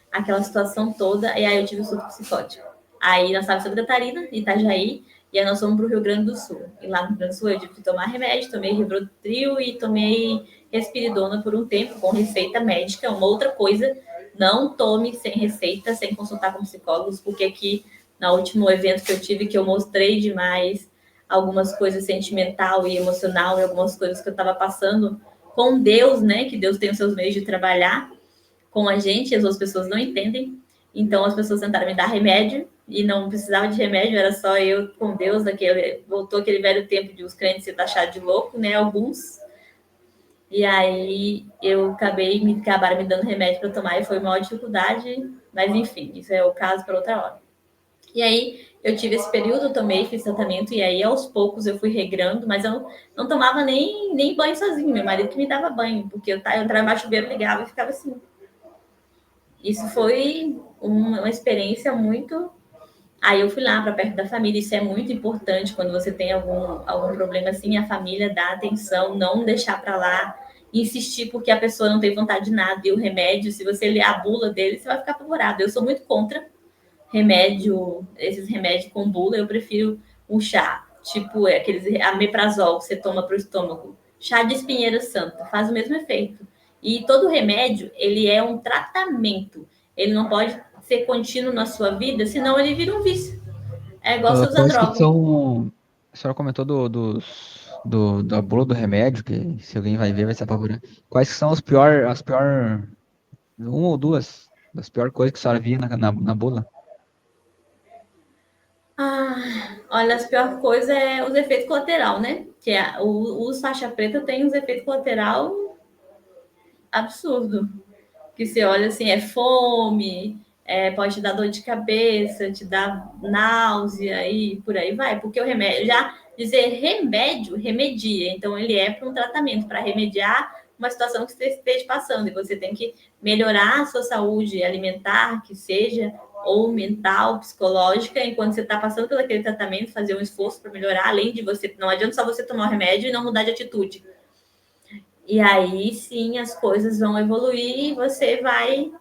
aquela situação toda, e aí eu tive um surto psicótico. Aí nós estávamos em Santa Catarina, Itajaí, e aí nós fomos para o Rio Grande do Sul. E lá no Rio Grande do Sul eu tive que tomar remédio, tomei Rivotril e tomei Respiridona por um tempo, com receita médica, uma outra coisa, não tome sem receita, sem consultar com psicólogos, porque aqui, no último evento que eu tive, que eu mostrei demais algumas coisas sentimental e emocional, e algumas coisas que eu estava passando com Deus, né, que Deus tem os seus meios de trabalhar com a gente, as outras pessoas não entendem. Então as pessoas tentaram me dar remédio e não precisava de remédio, era só eu com Deus, voltou aquele velho tempo de os crentes ser taxados de louco, né? Alguns. E aí eu acabaram me dando remédio para tomar e foi uma dificuldade, mas enfim, isso é o caso para outra hora. E aí eu tive esse período, eu tomei, fiz tratamento, e aí aos poucos eu fui regrando, mas eu não tomava nem banho sozinho, meu marido que me dava banho, porque eu entrava no chuveiro, ligava e ficava assim. Isso foi uma experiência muito. Aí eu fui lá para perto da família, isso é muito importante quando você tem algum problema assim, a família dá atenção, não deixar para lá, insistir porque a pessoa não tem vontade de nada, e o remédio, se você ler a bula dele, você vai ficar apavorado. Eu sou muito contra esses remédios com bula, eu prefiro um chá, tipo aqueles ameprazol que você toma para o estômago. Chá de espinheira santa, faz o mesmo efeito. E todo remédio, ele é um tratamento. Ele não pode ser contínuo na sua vida, senão ele vira um vício. É igual você usar Quais que droga. são. A senhora comentou da bula do remédio, que se alguém vai ver vai se apavorar. Quais que são as pior, uma ou duas das piores coisas que a senhora via na bula? Olha, as piores coisas é os efeitos colaterais, né? Que é, os faixa preta tem uns efeitos colaterais absurdos. Que você olha assim, é fome, pode te dar dor de cabeça, te dar náusea e por aí vai, porque o remédio, já dizer remédio, remedia, então ele é para um tratamento, para remediar uma situação que você esteja passando, e você tem que melhorar a sua saúde alimentar, que seja, ou mental, psicológica, enquanto você está passando pelo aquele tratamento, fazer um esforço para melhorar, além de você, não adianta só você tomar o remédio e não mudar de atitude. E aí sim as coisas vão evoluir e você vai.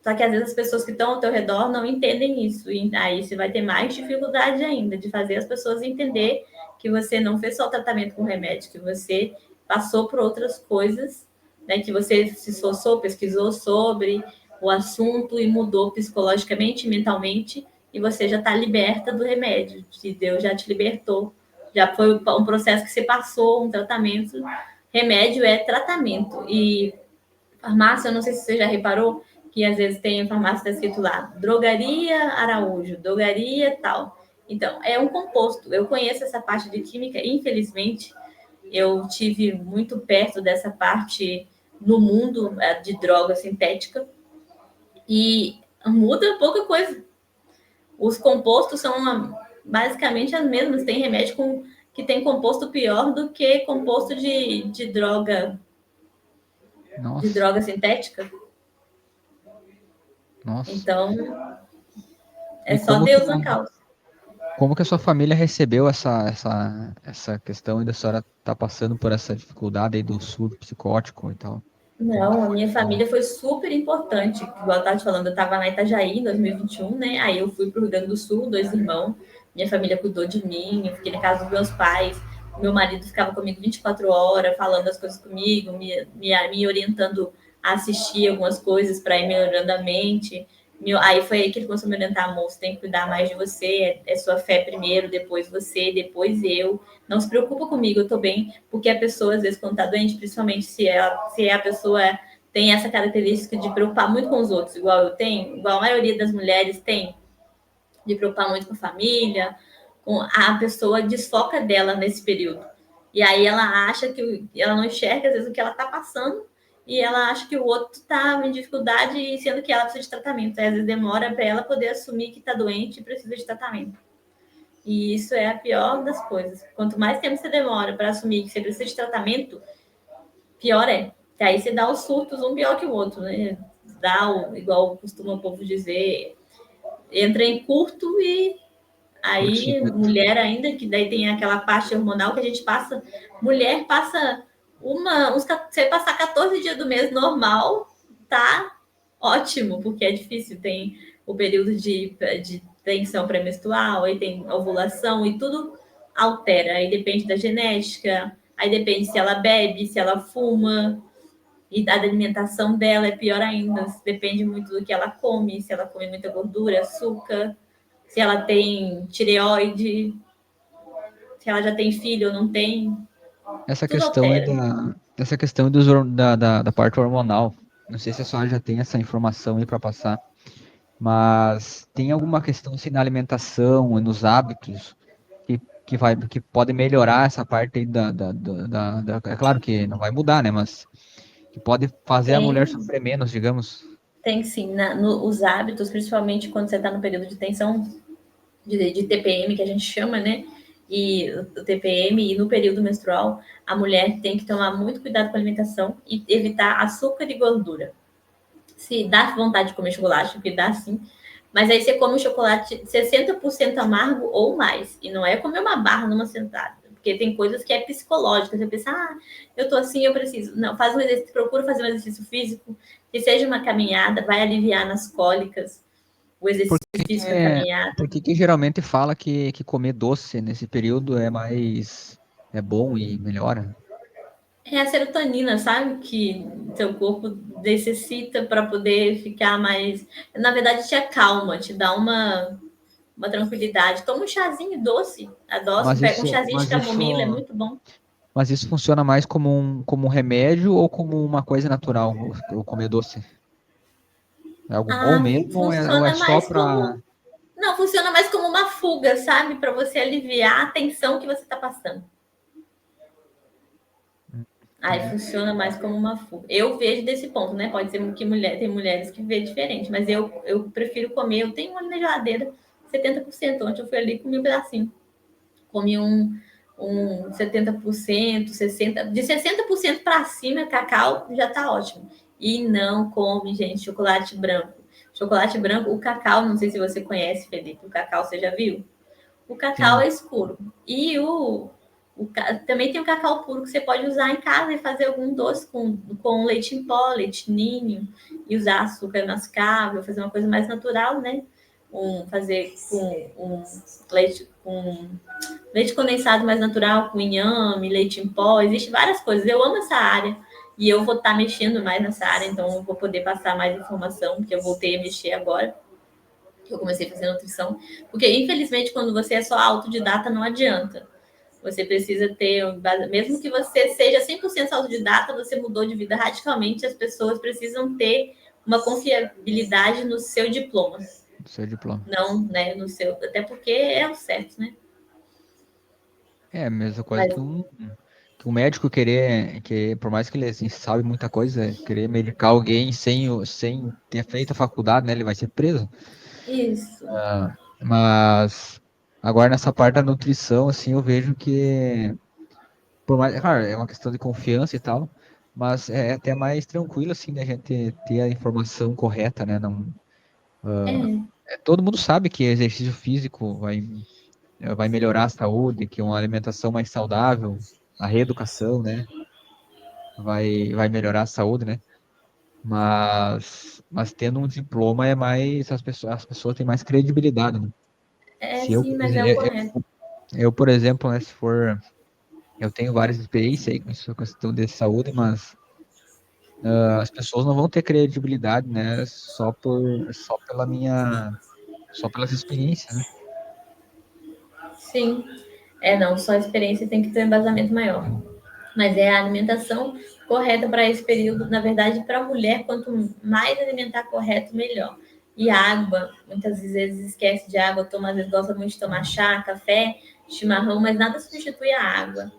Só que às vezes as pessoas que estão ao teu redor não entendem isso. E aí você vai ter mais dificuldade ainda de fazer as pessoas entender que você não fez só o tratamento com remédio, que você passou por outras coisas, né? Que você se esforçou, pesquisou sobre o assunto e mudou psicologicamente, mentalmente, e você já está liberta do remédio, que Deus já te libertou. Já foi um processo que você passou, um tratamento. Remédio é tratamento. E farmácia, eu não sei se você já reparou, que às vezes tem farmácia tá escrito lá, drogaria Araújo, drogaria tal. Então, é um composto. Eu conheço essa parte de química, infelizmente, eu tive muito perto dessa parte no mundo de droga sintética e muda pouca coisa. Os compostos são basicamente as mesmas. Tem remédio que tem composto pior do que composto de Nossa, droga sintética. nossa. Então, é E só Deus na causa. como que a sua família recebeu essa questão e da senhora tá passando por essa dificuldade aí do surto psicótico e tal? Como que Não, a foi? minha família foi super importante. Igual eu estava te falando, eu estava na Itajaí em 2021, né? Aí eu fui para o Rio Grande do Sul, 2 irmãos. Minha família cuidou de mim, eu fiquei na casa dos meus pais. Meu marido ficava comigo 24 horas, falando as coisas comigo, me orientando a assistir algumas coisas para ir melhorando a mente. Aí foi aí que ele começou a me orientar, moço, tem que cuidar mais de você, é sua fé primeiro, depois você, depois eu. Não se preocupa comigo, eu tô bem, porque a pessoa, às vezes, quando tá doente, principalmente se a pessoa tem essa característica de preocupar muito com os outros, igual eu tenho, igual a maioria das mulheres tem, de preocupar muito com a família, a pessoa desfoca dela nesse período. E aí ela acha que ela não enxerga, às vezes, o que ela tá passando, e ela acha que o outro tá em dificuldade, sendo que ela precisa de tratamento. Aí, às vezes demora para ela poder assumir que tá doente e precisa de tratamento. E isso é a pior das coisas. Quanto mais tempo você demora para assumir que você precisa de tratamento, pior é. Que aí você dá os surtos um pior que o outro, né? Igual costuma o povo dizer, entra em curto e aí Curto-circuito. mulher ainda, que daí tem aquela parte hormonal que a gente passa. Mulher passa você passar 14 dias do mês normal, tá ótimo, porque é difícil. Tem o período de tensão pré-menstrual, aí tem ovulação e tudo altera. Aí depende da genética, aí depende se ela bebe, se ela fuma, e da alimentação dela é pior ainda. Depende muito do que ela come, se ela come muita gordura, açúcar, se ela tem tireoide, se ela já tem filho ou não tem, Essa tudo questão altera. essa questão da parte hormonal. Não sei se a senhora já tem essa informação aí para passar. Mas tem alguma questão assim na alimentação e nos hábitos que pode melhorar essa parte aí é claro que não vai mudar, né? Mas que pode fazer a mulher Tem, sofrer menos, digamos. tem sim, os hábitos, principalmente quando você está no período de tensão de TPM, que a gente chama, né? E o TPM e no período menstrual, a mulher tem que tomar muito cuidado com a alimentação e evitar açúcar e gordura. Se dá vontade de comer chocolate, porque dá sim, mas aí você come um chocolate 60% amargo ou mais. E não é comer uma barra numa sentada. Porque tem coisas que é psicológica. Você pensa, eu tô assim, eu preciso. Não, faz um exercício, procura fazer um exercício físico, que seja uma caminhada, vai aliviar nas cólicas. O Por exercício que que, físico, a caminhada. por que que geralmente fala que comer doce nesse período é bom e melhora? É a serotonina, sabe? Que seu corpo necessita para poder ficar mais. Na verdade, te acalma, te dá uma tranquilidade. Toma um chazinho doce, adoço, Mas pega um isso, chazinho de mas camomila, é isso, muito bom. mas isso funciona mais como um remédio ou como uma coisa natural, o comer doce? É algo bom mesmo ou é Funciona só mais para... como. Não, funciona mais como uma fuga, sabe? Para você aliviar a tensão que você está passando. Aí Entendi. funciona mais como uma fuga. Eu vejo desse ponto, né? Pode ser que tem mulheres que vê diferente, mas eu prefiro comer. Eu tenho uma na geladeira, 70%. Ontem eu fui ali e comi um pedacinho. Comi um 70%, 60%, de 60% para cima, cacau já tá ótimo. E não come, gente, chocolate branco. Chocolate branco, o cacau, não sei se você conhece, Felipe, o cacau você já viu? O cacau Sim, é escuro. E também tem o cacau puro que você pode usar em casa e fazer algum doce com leite em pó, leite ninho, e usar açúcar mascavo, fazer uma coisa mais natural, né? Fazer com leite condensado mais natural, com inhame, leite em pó, existe várias coisas. Eu amo essa área e eu vou estar mexendo mais nessa área, então eu vou poder passar mais informação, porque eu voltei a mexer agora que eu comecei a fazer nutrição, porque infelizmente quando você é só autodidata não adianta. Você precisa ter, mesmo que você seja 100% autodidata, você mudou de vida radicalmente, as pessoas precisam ter uma confiabilidade no seu diploma, do seu diploma. não, né, no seu, até porque é o certo, né? É a mesma coisa Mas que um médico que por mais que ele assim, sabe muita coisa, querer medicar alguém sem ter feito a faculdade, né, ele vai ser preso. isso, Mas agora nessa parte da nutrição, assim, eu vejo que, por mais, claro, é uma questão de confiança e tal, mas é até mais tranquilo, assim, da gente ter a informação correta, né? Não, é, todo mundo sabe que exercício físico vai melhorar a saúde, que uma alimentação mais saudável, a reeducação, né? Vai melhorar a saúde, né? Mas tendo um diploma é mais, as pessoas têm mais credibilidade, né? Se eu, sim, por mas é o exemplo, correto. por exemplo, né, se for eu tenho várias experiências aí com essa questão de saúde, mas as pessoas não vão ter credibilidade, né? Só pelas experiências, né? Sim, não, só a experiência tem que ter um embasamento maior. Mas é a alimentação correta para esse período. Na verdade, para a mulher, quanto mais alimentar correto, melhor. E água, muitas vezes esquece de água, às vezes gosta muito de tomar chá, café, chimarrão, mas nada substitui a água.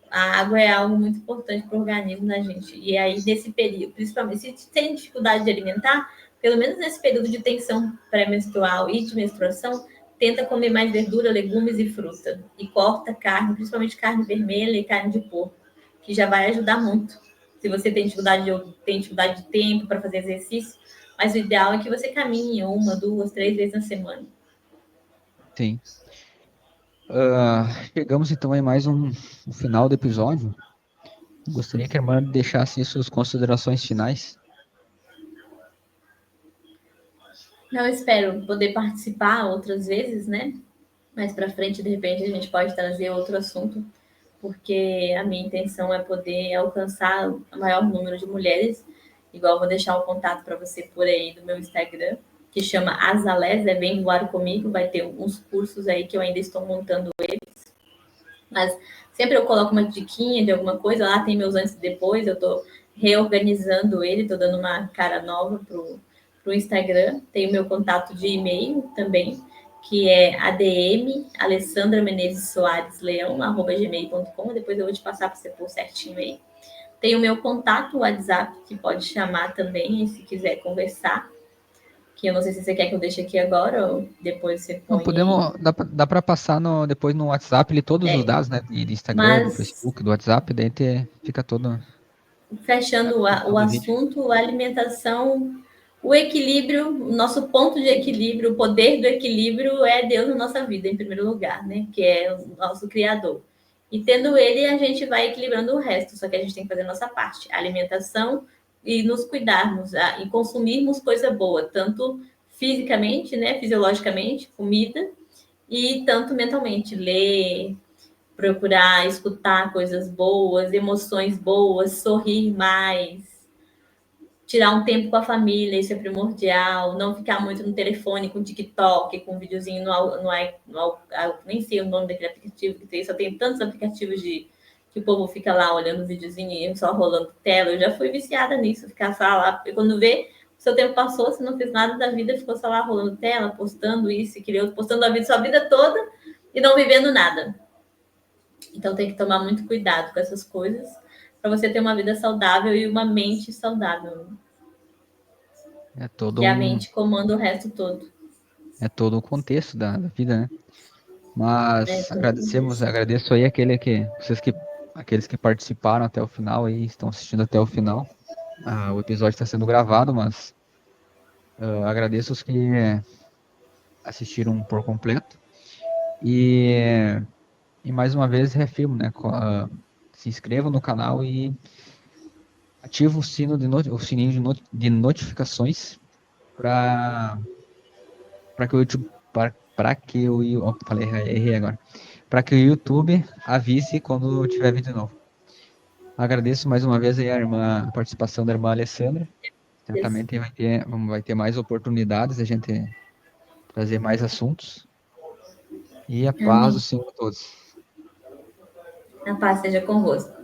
A água é algo muito importante para o organismo da gente. E aí, nesse período, principalmente se tem dificuldade de alimentar, pelo menos nesse período de tensão pré-menstrual e de menstruação, tenta comer mais verdura, legumes e fruta. E corta carne, principalmente carne vermelha e carne de porco, que já vai ajudar muito. Se você tem dificuldade de tempo para fazer exercício, mas o ideal é que você caminhe uma, duas, três vezes na semana. Sim. Chegamos então a mais um final do episódio. Gostaria que a irmã deixasse suas considerações finais. Não espero poder participar outras vezes, né? Mais para frente, de repente, a gente pode trazer outro assunto, porque a minha intenção é poder alcançar o maior número de mulheres. Igual vou deixar o contato para você por aí do meu Instagram, que chama Azalés, Vem Voar Comigo, vai ter uns cursos aí que eu ainda estou montando eles, mas sempre eu coloco uma diquinha de alguma coisa, lá tem meus antes e depois, eu estou reorganizando ele, estou dando uma cara nova para o Instagram. Tem o meu contato de e-mail também, que é adm Alessandra Menezes Soares Leão, @gmail.com. Depois eu vou te passar para você pôr certinho aí. Tem o meu contato WhatsApp, que pode chamar também, se quiser conversar. Que eu não sei se você quer que eu deixe aqui agora ou depois você Não, põe aí. podemos, dá para passar depois no WhatsApp ali todos os É, dados, né? De Instagram, do mas Facebook, do WhatsApp, daí fica todo fechando o todo o vídeo. assunto, a alimentação, o equilíbrio, o nosso ponto de equilíbrio, o poder do equilíbrio é Deus na nossa vida, em primeiro lugar, né? Que é o nosso Criador. E tendo ele, a gente vai equilibrando o resto, só que a gente tem que fazer a nossa parte, a alimentação e nos cuidarmos e consumirmos coisa boa, tanto fisicamente, né, fisiologicamente, comida, e tanto mentalmente, ler, procurar escutar coisas boas, emoções boas, sorrir mais, tirar um tempo com a família, isso é primordial, não ficar muito no telefone com TikTok, com um videozinho nem sei o nome daquele aplicativo que tem, só tem tantos aplicativos que o povo fica lá olhando o videozinho e só rolando tela. Eu já fui viciada nisso, ficar só lá, porque quando vê, o seu tempo passou, você não fez nada da vida, ficou só lá rolando tela, postando isso, aquilo, postando a vida, sua vida toda e não vivendo nada. Então tem que tomar muito cuidado com essas coisas para você ter uma vida saudável e uma mente saudável, É todo que a um, mente comanda o resto todo. é todo um contexto da vida, né? É Mas todo isso. agradeço aí aqueles que participaram até o final aí, estão assistindo até o final. O episódio está sendo gravado, mas agradeço os que assistiram por completo. E, e mais uma vez reafirmo, né? Se inscrevam no canal e ativa o o sininho de notificações para que o YouTube para que falei errei agora, para que o YouTube avise quando tiver vídeo novo. Agradeço mais uma vez aí a participação da irmã Alessandra. Certamente vai ter mais oportunidades de a gente trazer mais assuntos. E a paz do Amém. Senhor a todos. A paz seja convosco.